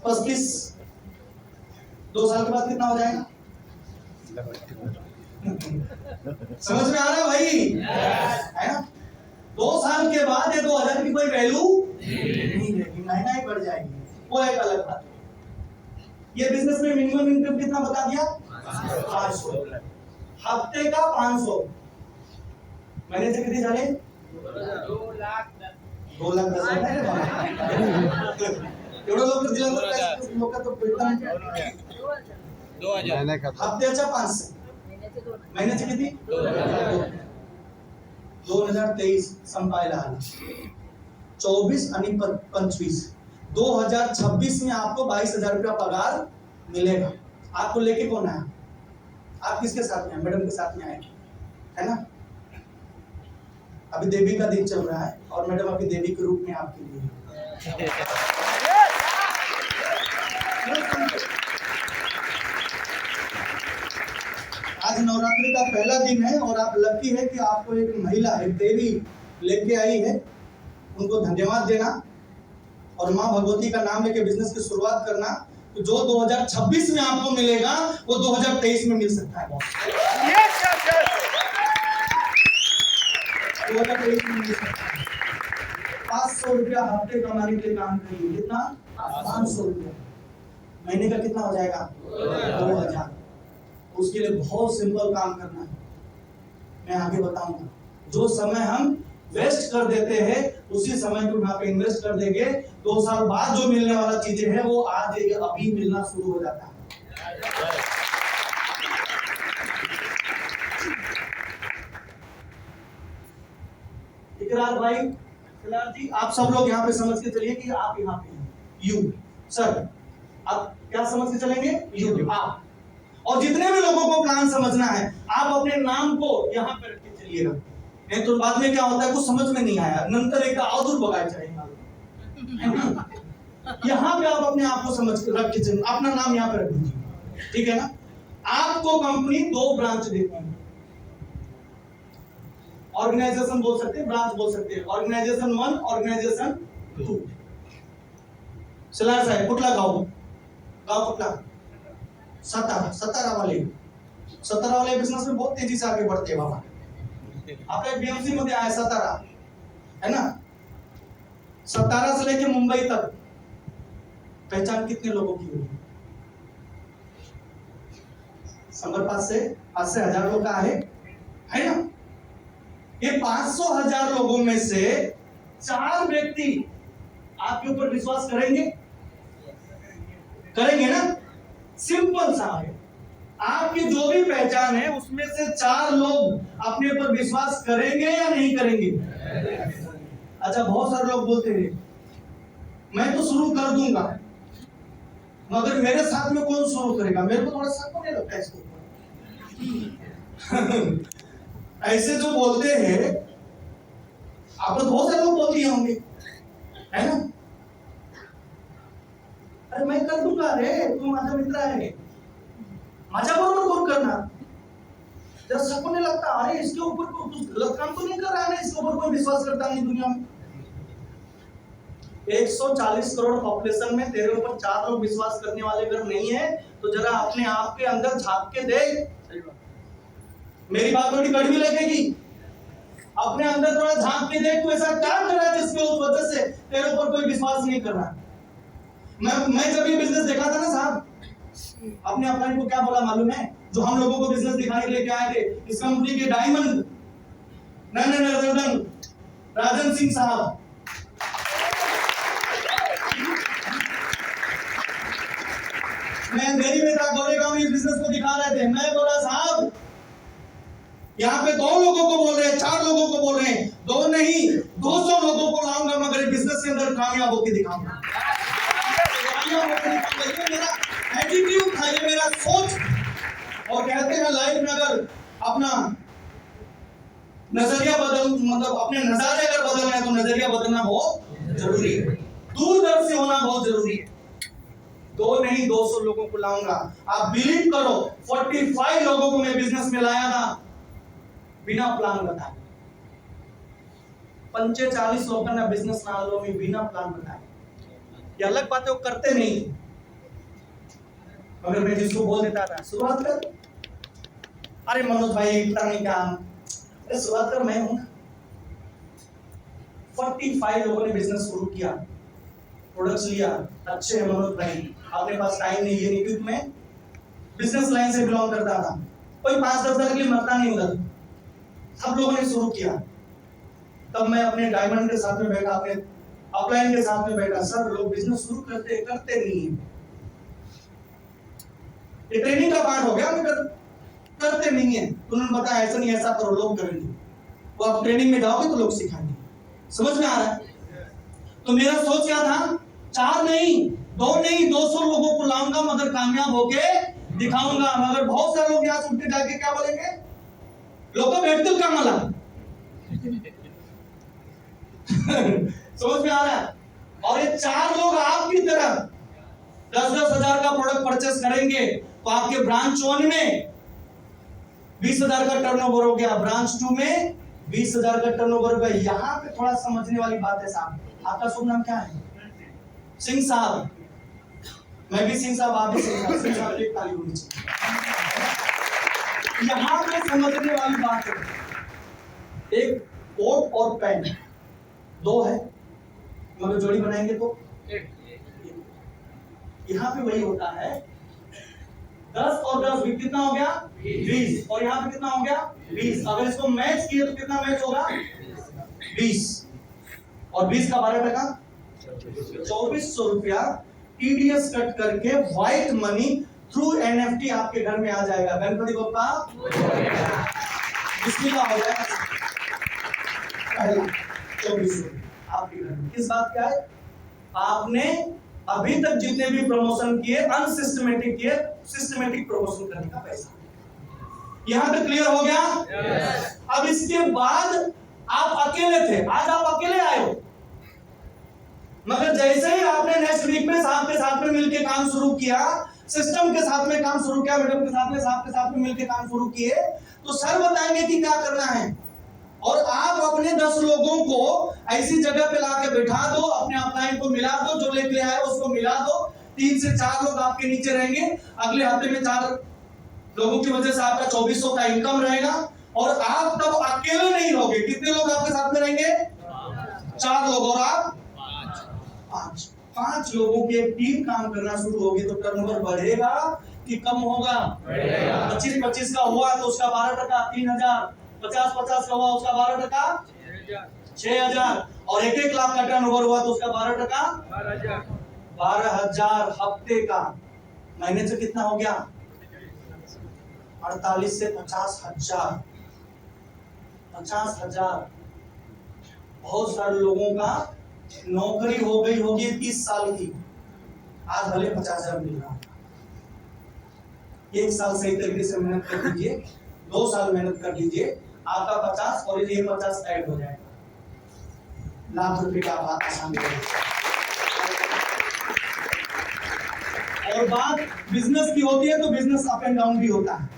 35, 2 साल के बाद कितना हो जाएगा? समझ में आ रहा है भाई? है ना? 2 साल के बाद ये 2000 की कोई वैल्यू नहीं रहेगी, महंगाई बढ़ जाएगी, वो एक अलग बात है। ये बिजनेस में मिनिमम इनकम कितना बता दिया? 500। हफ्ते का 500, महीने से कितनी झाले? 2 लाख 10,000 नाही रे बाबा। एवढं लवकर दिलं तर लोक तो भेटणार नाही। 2000 हफ्त्याच्या 500, महिन्याचे किती? 2023 संपायला आला, 24 आणि 25, 2026 में आपको 22,000 रुपया पगार मिलेगा। आपको लेके कौन आया? आप किसके साथ में? मैडम के साथ में आए, है ना? अभी देवी का दिन चल रहा है और मैडम अभी देवी के रूप में आपके लिए। आज नवरात्रि का पहला दिन है और आप लकी है कि आपको एक महिला, एक देवी लेके आई है। उनको धन्यवाद देना और माँ भगवती का नाम लेके बिजनेस की शुरुआत करना। तो जो 2026 में आपको मिलेगा वो 2023 में मिल सकता है। 2023 में मिल सकता है। 500 रुपया हफ्ते कमाने के लिए काम करिए। कितना? 500 रुपया। महीने का कितना हो जाएगा? 2000। उसके लिए बहुत सिंपल काम करना है, मैं आगे बताऊंगा। जो समय हम वेस्ट कर देते हैं उसी समय को यहाँ पे इन्वेस्ट कर देंगे, 2 साल बाद जो मिलने वाला चीजें हैं वो आज अभी मिलना शुरू हो जाता है। इकरार भाई, इकरार जी, आप सब लोग यहाँ पे समझ के चलिए कि आप यहाँ पे हैं। यू सर, आप क्या समझ के चलेंगे? यू आप। और जितने भी लोगों को प्लान समझना है, आप अपने नाम को यहाँ पे रख के चलिएगा, नहीं तो बाद में क्या होता है कुछ समझ में नहीं आया, नंतर एक आदुर बगायचा है। यहाँ पे आप अपने आप को समझ के रख के चलिए, अपना नाम यहाँ पे रख दीजिए, ठीक है ना? आपको कंपनी 2 ब्रांच देती है। ऑर्गेनाइजेशन बोल सकते हैं, ब्रांच बोल सकते हैं। Organisation 1, organisation 2। सलार साहेब कुठला गाव? गाव कुठला? सतारा वाले बिजनेस में बहुत तेजी से आगे बढ़ते हैं बाबा। आपका बीएमसी मध्ये आहे सतारा, है ना? सतारा से लेके मुंबई तक पहचान कितने लोगों की हुई? समर पास से 1000 लोग का है ना? ये 500,000 लोगों में से 4 व्यक्ति आपके ऊपर विश्वास करेंगे ना? सिंपल सा है। आपकी जो भी पहचान है उसमें से 4 लोग अपने ऊपर विश्वास करेंगे या नहीं करेंगे? अच्छा, बहुत सारे लोग बोलते हैं मैं तो शुरू कर दूंगा, मगर मेरे साथ में कौन शुरू करेगा? मेरे को थोड़ा सा नहीं लगता इसको। ऐसे जो बोलते हैं, आप तो बहुत सारे लोग बोल दिए होंगे, है ना? अरे मैं कर दूंगा रे, तू माझा मित्र आहे, माझ्या बरोबर कोण करणार? जब सबको नहीं लगता अरे इसके ऊपर कुछ गलत काम तो नहीं कर रहा है ना, इसके ऊपर कोई विश्वास करता नहीं दुनिया में। 140 करोड़ पॉपुलेशन में तेरे ऊपर 4 लोग विश्वास करने वाले अगर नहीं है तो जरा अपने आप के अंदर झांक के देख। मेरी बात थोड़ी कड़वी लगेगी, अपने अंदर थोड़ा झांक के देख, तू ऐसा क्या कर रहा है जिसके उस वजह से तेरे ऊपर कोई विश्वास नहीं कर रहा। मैं जब ये बिजनेस देखा था ना साहब, अपने अपलाइन को क्या बोला मालूम है? जो हम लोगों को बिजनेस दिखाने के लिए क्या आए थे, इस कंपनी के डायमंड राजन सिंह साहब, मैं मेरी में था गोरेगांव में इस बिजनेस को दिखा रहे थे। मैं बोला साहब यहाँ पे 2 लोगों को बोल रहे हैं, 4 लोगों को बोल रहे हैं, 2 नहीं 200 लोगों को लाऊंगा, मगर बिजनेस के अंदर कामयाब होकर दिखाऊंगा। मेरा एटीट्यूड था, ये मेरा सोच। और कहते हैं लाइफ में अगर अपना नजरिया मतलब अपने नजारे अगर बदलना है तो नजरिया बदलना बहुत जरूरी है, दूरदर्शी होना बहुत जरूरी है। 2 नहीं 200 लोगों को लाऊंगा। आप बिलीव करो, 45 लोगों को मैं बिजनेस में लाया था बिना प्लान बताए। 45 लोगों बिजनेस नालों में बिना प्लान बताए। ये अलग बात है, वो करते नहीं, मगर मैं जिसको बोल देता था शुरुआत कर, अरे मनोज भाई इतना नहीं काम, अरे शुरुआत कर, मैं हूं। 45 लोगों ने बिजनेस शुरू किया, प्रोडक्ट्स लिया, अच्छे है मनोज भाई, अपने पास टाइम नहीं है, क्योंकि मैं बिजनेस लाइन से बिलोंग करता था, कोई 5-10 हजार के लिए मरता नहीं उधर। सब लोगों ने शुरू किया, तब मैं अपने डायमंड के साथ में बैठा, अपने अपलाइन के साथ में बैठा, सर लोग बिजनेस शुरू करते नहीं है, ये ट्रेनिंग का पार्ट हो गया, मगर करते नहीं है। उन्होंने बताया ऐसा नहीं ऐसा करो, लोग करेंगे। वो आप ट्रेनिंग में जाओगे तो लोग सिखाएंगे। समझ में आ रहा है? तो मेरा सोच क्या था, 4 नहीं 2 नहीं 200 लोगों को लाऊंगा, मगर कामयाब होके दिखाऊंगा। मगर बहुत सारे लोग यहाँ उठ के जाके क्या बोलेंगे, लोग भेटतील का मला। समझ में आ रहा है? और ये 4 लोग आपकी तरह 10-10 हजार का प्रोडक्ट परचेस करेंगे तो आपके ब्रांच 1 में 20,000 का टर्नओवर हो गया, ब्रांच 2 में 20,000 का टर्नओवर हो गया। यहाँ पे थोड़ा समझने वाली बात है साहब। आपका शुभ नाम क्या है? सिंह साहब। मैं भी सिंह साहब, आप भी सिंह साहब। सिंह साहब एक ताली होनी चाहिए। यहाँ पे समझने वाली बात है, एक कोट और पेन 2 है, मगर जोड़ी बनाएंगे तो यहाँ पे वही होता है, 10 और 10 कितना हो गया 20, और यहाँ पे कितना हो गया 20। अगर इसको मैच किए तो कितना मैच होगा 20, और 20 का 12 टका 2400 रुपया टीडीएस कट करके व्हाइट मनी थ्रू एनएफटी आपके घर में आ जाएगा। गणपति बप्पा बिस्मिल्लाह हो जाएगा। 2400 आपके घर में। किस बात का है? आपने अभी तक जितने भी प्रमोशन किए अनसिस्टमेटिक किए, सिस्टमेटिक प्रमोशन करने का पैसा। यहां तक क्लियर हो गया? अब इसके बाद आप अकेले थे, आज आप अकेले आए हो, मगर जैसे ही आपने नेक्स्ट वीक में साहब के साथ में मिलकर काम शुरू किया, सिस्टम के साथ में काम शुरू किया, मैडम के साथ में साहब के साथ में मिलकर काम शुरू किए, तो सर बताएंगे कि क्या करना है। और आप अपने 10 लोगों को ऐसी जगह पे लाके बैठा दो, अपने अपलाइन को मिला दो, जो लेके आए उसको मिला दो, 3 से 4 लोग आपके नीचे रहेंगे। अगले हफ्ते में 4 लोगों की वजह से आपका 2400 का इनकम रहेगा, और आप तब अकेले नहीं रहोगे। कितने लोग आपके साथ में रहेंगे? 4 लोग, और आप 5 लोगों की एक टीम काम करना शुरू होगी तो टर्नओवर बढ़ेगा कि कम होगा? 25-25 का हुआ तो उसका 12% 3000, 50-50 का हुआ उसका 12% 6000, और 1-1 लाख का टर्नओवर हुआ तो उसका 12% 12,000 हफ्ते का। महीने से कितना हो गया? 48 से 50,000। 50,000। बहुत सारे लोगों का नौकरी हो गई होगी 30 साल की, आज भले 50,000 मिल रहा है। 1 साल सही तरीके से मेहनत कर लीजिए, 2 साल मेहनत कर लीजिए, आपका 50 और ये 50 ऐड हो जाएगा, लाख रुपए का बात आसान है। और बात बिजनेस की होती है तो बिजनेस अप एंड डाउन भी होता है।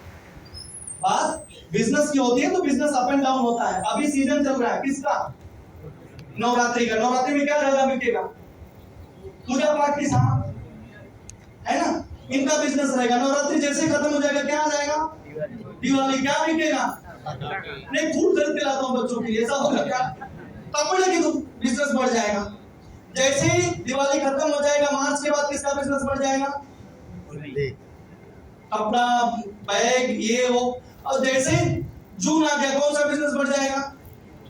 बात बिजनेस की होती है तो बिजनेस अप एंड डाउन होता है। अभी सीजन चल रहा है किसका? नवरात्रि का। नवरात्रि में क्या ज्यादा बिकेगा? पूजा पाठ की सामान, है ना, इनका बिजनेस रहेगा। नवरात्रि जैसे खत्म हो जाएगा क्या आ जाएगा? दिवाली। क्या बिकेगा? नहीं, फूल खरीद के लाता हूँ बच्चों के लिए, ऐसा होगा क्या? कपड़े की तो बिजनेस बढ़ जाएगा। जैसे ही दिवाली खत्म हो जाएगा, मार्च के बाद किसका बिजनेस बढ़ जाएगा? कपड़ा, बैग, ये वो। और जैसे ही जून आ गया, कौन सा बिजनेस बढ़ जाएगा?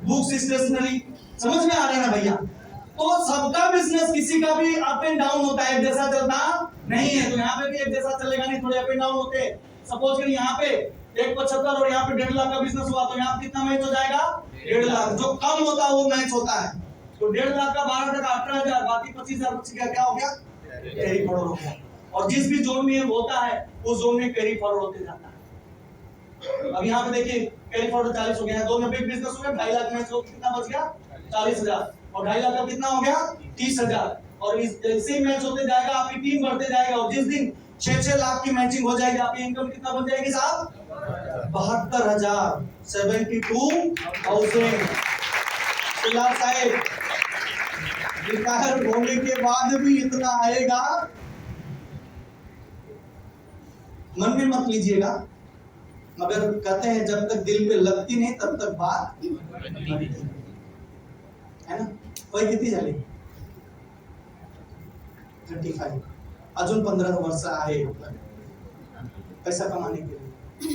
Books, stationery. समझ में आ रहा है ना भैया? तो सबका बिजनेस, किसी का भी अप एंड डाउन होता है, एक जैसा चलता नहीं है। तो यहाँ पे भी एक जैसा चलेगा नहीं, थोड़े अप एंड डाउन होते हैं। सपोज करिए यहाँ पे 175 और यहाँ पे 1.5 लाख का बिजनेस हुआ तो यहाँ पे कितना मैच हो जाएगा? 1.5 लाख। जो कम होता है वो मैच होता है। तो 1.5 लाख का 12% 18,000, बाकी 25,000 बच गया। क्या हो गया? कैरी फॉरवर्ड हो गया। और जिस भी जोन में होता है उस जोन में कैरी फॉरवर्ड होते जाता है। अब यहाँ पे देखिए कैरी फॉरवर्ड 40 हो गया, 2 में बिग बिजनेस हो गया, 2.5 लाख में तो कितना बच गया? 40,000। और 2.5 लाख का कितना हो गया? 30,000। और इस जैसे ही मैच होते जाएगा आपकी टीम बढ़ते जाएगा, और जिस दिन 6-6 लाख की मैचिंग हो जाएगी आपकी इनकम कितना बन जाएगी साहब? 72,000। 72,000। फिलहाल साहब रिटायर होने के बाद भी इतना आएगा, मन में मत लीजिएगा, मगर कहते हैं जब तक दिल पे लगती नहीं तब तक बात है ना। वही कितनी झाली? 35। अजून 15 वर्ष आहे पैसा कमाने के लिए।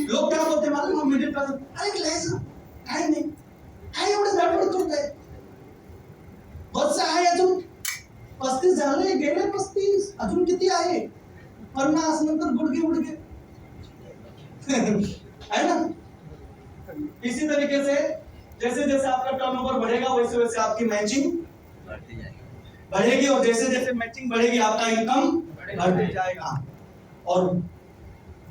लोग क्या बोलते मालूम? मिडिल क्लास, अरे लायचं काय नाही, काय एवढं धडपड करताय? वर्ष आहे अजून 35 झाले, गेले 35, अजून किती आहे? 50 नंतर गुडघे है ना। इसी तरीके से जैसे जैसे आपका टर्नओवर बढ़ेगा वैसे वैसे आपकी मैचिंग बढ़ेगी, और जैसे जैसे मैचिंग बढ़ेगी आपका इनकम बढ़ते जाएगा। और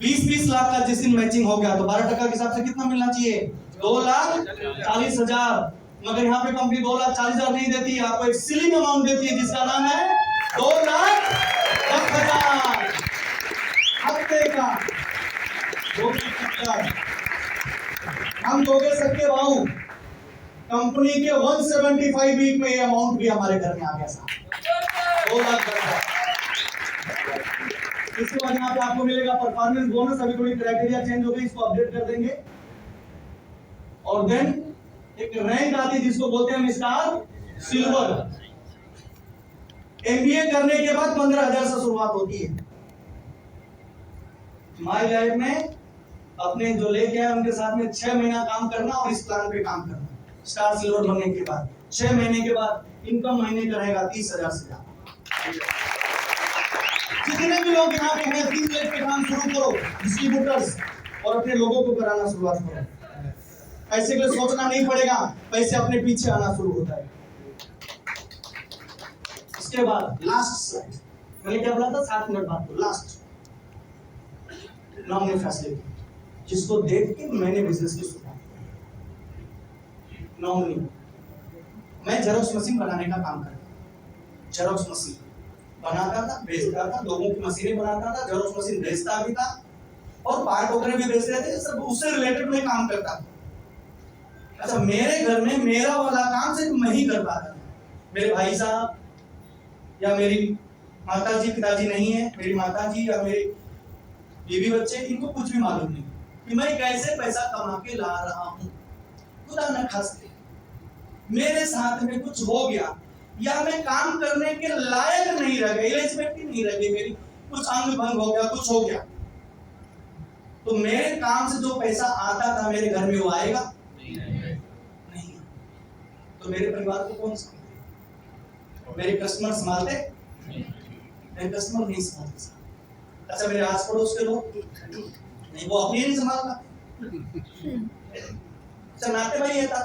20-20 लाख का जिस दिन मैचिंग हो गया तो 12% के हिसाब से कितना मिलना चाहिए? 2,40,000। मगर यहाँ पे कंपनी 2,40,000 नहीं देती, आपको एक सिलिंग अमाउंट देती है जिसका नाम है 2,10,000 हफ्ते का। हम दोगे सबके भाऊ कंपनी के 175 वीक में ये अमाउंट भी हमारे घर में आ गया साहब, 2,10,000। इसके बाद यहाँ पे आपको मिलेगा परफॉर्मेंस बोनस। अभी थोड़ी क्राइटेरिया चेंज हो गई, इसको अपडेट कर देंगे। और देन एक रैंक आती है जिसको बोलते हैं हम स्टार सिल्वर। एमबीए करने के बाद 15,000 से शुरुआत होती है। माय लाइफ में अपने जो लेके आए उनके साथ में 6 महीना काम करना और इस प्लान पे काम करना। स्टार सिल्वर बनने के बाद 6 महीने के बाद इनकम महीने का रहेगा 30,000 से ज्यादा। जितने भी लोग यहाँ पे हैं 3 लेट पे काम शुरू करो, डिस्ट्रीब्यूटर्स, और अपने लोगों को कराना शुरुआत करो। पैसे के लिए सोचना नहीं पड़ेगा, पैसे अपने पीछे आना शुरू होता है। इसके बाद लास्ट स्लाइड, मैंने क्या बोला था 7 मिनट बाद, लास्ट नॉमिनी फैसिलिटी, जिसको देख के मैंने बिजनेस की शुरुआत की। नॉमिनी, मैं जेरोक्स मशीन बनाने का काम करता था। जेरोक्स मशीन बनाता था, बेचता था, लोगों की मशीनें बनाता था, जेरोक्स मशीन बेचता भी था, और पार्ट वगैरह भी बेच रहे थे, सब उससे रिलेटेड मैं काम करता था। अच्छा, मेरे घर में मेरा वाला काम सिर्फ मैं ही कर पाता था। मेरे भाई साहब या मेरी माताजी, पिताजी नहीं है, मेरी माताजी या मेरी बीवी बच्चे, इनको कुछ भी मालूम नहीं कि मैं कैसे पैसा कमा के ला रहा हूं। खुदा न खास्ते मेरे साथ में कुछ हो गया या मैं काम करने के लायक नहीं रह गया, एलिजिबिलिटी नहीं रह गई मेरी, कुछ अंग भंग हो गया, कुछ हो गया, तो मेरे काम से जो पैसा आता था मेरे घर में वो आएगा नहीं। तो मेरे परिवार को कौन संभालते? मेरे कस्टमर संभालते? मेरे कस्टमर नहीं संभालते। अच्छा, मेरे आस पड़ोस के लोग नहीं, वो अपनी नहीं संभालता। अच्छा, नाते भाई है था,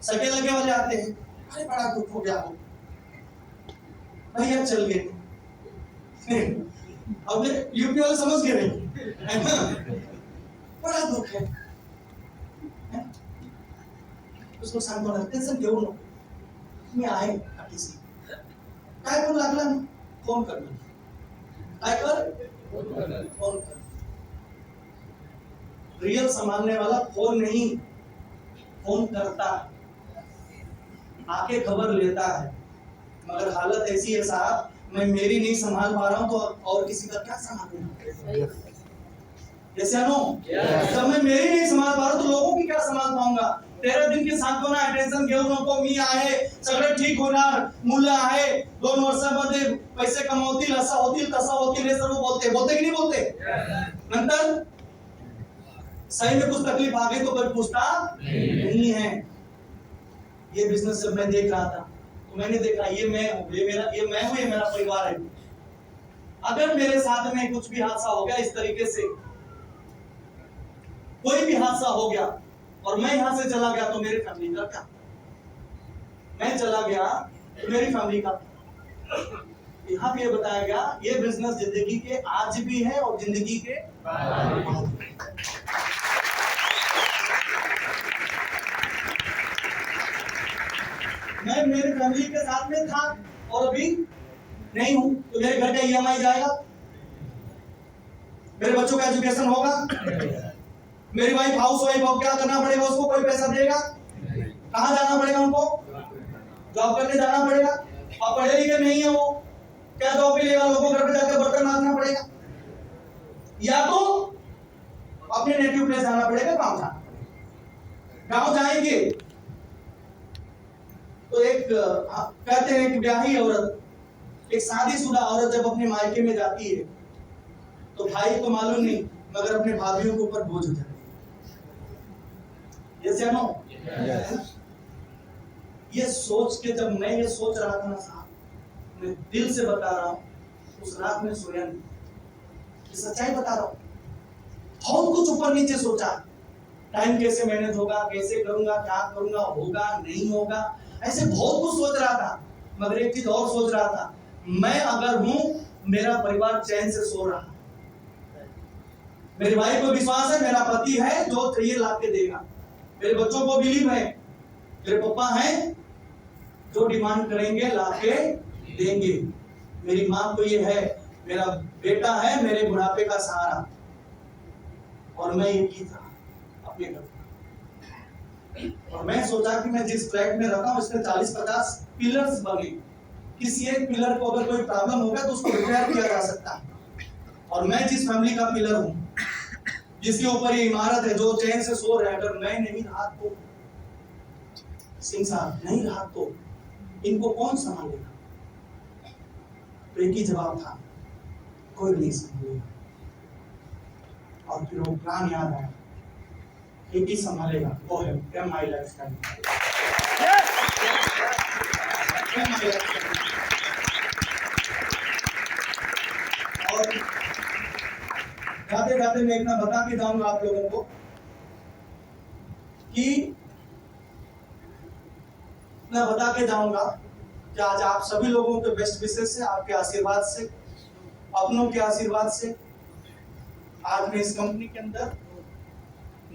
सगे लगे वाले आते हैं, अरे बड़ा दुख हो गया हो भैया चल गए। अब यूपी वाले समझ गए है ना, बड़ा दुख है, उसको सांत्वना, टेंशन घेऊ नको, मी आहे पाठीशी, काय पण लागला ना फोन कर, काय कर फोन कर। रियल संभालने वाला फोन नहीं, फोन करता, आके खबर लेता है, मगर हालत ऐसी है साहब, मैं मेरी नहीं संभाल पा रहा हूं तो और किसी का क्या संभालूंगा? जैसे जब मैं मेरी नहीं संभाल पा रहा तो लोगों की क्या संभाल पाऊंगा? 13 दिन की सांत्वना, टेन्शन घेऊ नको, मी आहे, सगळं ठीक होणार, मुलं आहे, 2 वर्षामध्ये पैसे कमवतील, असं होतील तसं होतील, हे सर्व बोलते की नहीं बोलते? नंतर सही में कुछ तकलीफ आ गई तो कोई पूछता नहीं है। ये बिजनेस जब मैं देख रहा था तो मैंने देखा ये मैं हूं, ये मेरा परिवार है। अगर मेरे साथ में कुछ भी हादसा हो गया, इस तरीके से कोई भी हादसा हो गया और मैं यहां से चला गया तो मेरी फैमिली का क्या? मैं चला गया तो मेरी फैमिली का, यहाँ पे ये बताया गया ये बिजनेस जिंदगी के आज भी है और जिंदगी के मैं मेरे फैमिली के साथ में था और अभी नहीं हूं, तो मेरे घर का ईएमआई जाएगा, मेरे बच्चों का एजुकेशन होगा, मेरी वाइफ हाउस वाइफ हो, क्या करना पड़ेगा उसको? कोई पैसा देगा? कहाँ जाना पड़ेगा उनको? जॉब करने जाना पड़ेगा। और पढ़े लिखे नहीं है वो, क्या जॉब मिलेगा? लोगों घर पे जाकर बर्तन मांगना पड़ेगा, या तो अपने नेटिव प्लेस जाना पड़ेगा, गाँव जाना पड़ेगा। गाँव जाएंगे तो एक कहते हैं कि ब्याही औरत, एक शादीशुदा औरत जब अपने मायके में जाती है तो भाई को मालूम नहीं मगर अपने भाभियों के ऊपर बोझ हो जाती है। यस या नो? ये सोच के जब मैं ये सोच रहा था ना साहब, मैं दिल से बता रहा हूं, उस रात में सोया नहीं, ये सच्चाई बता रहा हूं। बहुत कुछ ऊपर नीचे सोचा, टाइम कैसे मैनेज होगा, कैसे करूंगा, क्या करूंगा, होगा नहीं होगा, ऐसे बहुत कुछ सोच रहा था। मगर एक चीज और सोच रहा था, मैं अगर हूं, मेरा परिवार चैन से सो रहा, मेरी वाइफ को विश्वास है, मेरा पति है जो चाहिए ला के देगा, मेरे बच्चों को बिलीव है, मेरे पापा हैं जो डिमांड करेंगे ला के देंगे, मेरी माँ को ये है, मेरा बेटा है मेरे बुढ़ापे का सहारा, और मैं ये की था अपने घर। और मैं सोचा कि मैं जिस फ्लैट में रहता हूँ इसमें 40-50 पिलर्स बने, किसी एक पिलर को अगर कोई प्रॉब्लम होगा तो उसको रिपेयर किया जा सकता है। और मैं जिस फैमिली का पिलर हूँ, जिसके ऊपर ये इमारत है, जो चैन से सो रहे, अगर मैं नहीं रहा तो, सिंह साहब नहीं रहा तो इनको कौन संभालेगा? तो एक ही जवाब था, कोई नहीं संभालेगा। और फिर वो प्लान याद आया, एक ही संभालेगा, वो है माई लाइफ का। और जाते जाते मैं इतना बता के जाऊंगा आप लोगों को कि मैं बता के जाऊंगा कि आज आप सभी लोगों के बेस्ट विशेष से, आपके आशीर्वाद से, अपनों के आशीर्वाद से आज मैं इस कंपनी के अंदर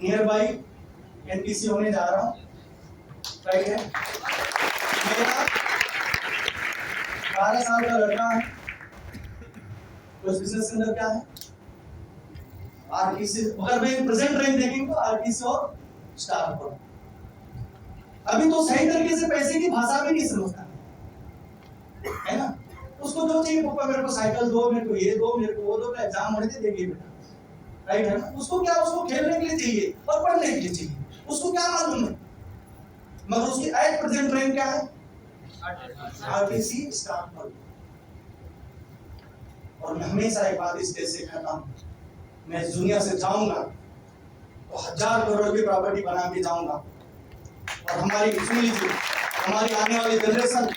नियर बाई एनटीसी होने जा रहा हूँ। राइट है, मेरा 12 साल का लड़का है, उस बिजनेस के अंदर क्या है आरटीसी। अगर मैं प्रेजेंट रैंक देखेंगे तो आरटीसी और स्टार पर, अभी तो सही तरीके से पैसे की भाषा भी नहीं समझता है ना। उसको जो चाहिए, पापा मेरे को साइकिल दो, मेरे को ये दो, मेरे को वो दो, एग्जाम होने दे देंगे बेटा, राइट है ना। उसको क्या, उसको खेलने के लिए चाहिए और पढ़ने के लिए चाहिए, उसको क्या मालूम है। मगर उसकी एट प्रेजेंट रैंक क्या है? आरटीसी स्टाफ पर। और मैं हमेशा एक बात इस देश से कहता हूँ, मैं इस दुनिया से जाऊंगा तो 1000 करोड़ की प्रॉपर्टी बना के जाऊंगा। और हमारी हमारी आने वाली जनरेशन,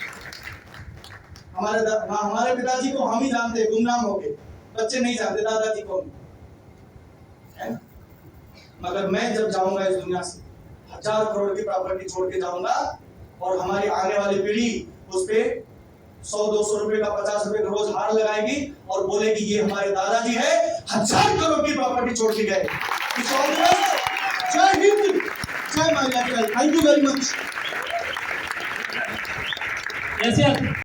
हमारे पिताजी को हम ही जानते हैं गुमनाम हो गए, बच्चे नहीं जानते दादाजी को, है ना? मगर मैं जब जाऊंगा इस दुनिया से 1000 करोड़ की प्रॉपर्टी छोड़ के जाऊंगा और हमारी आने वाली पीढ़ी उस पे 100-200 रुपए का 50 रुपए का रोज हार लगाएगी और बोलेगी ये हमारे दादाजी है, 1000 करोड़ की प्रॉपर्टी छोड़ के गए। जय हिंद, जय माता, थैंक यू वेरी मच। जैसे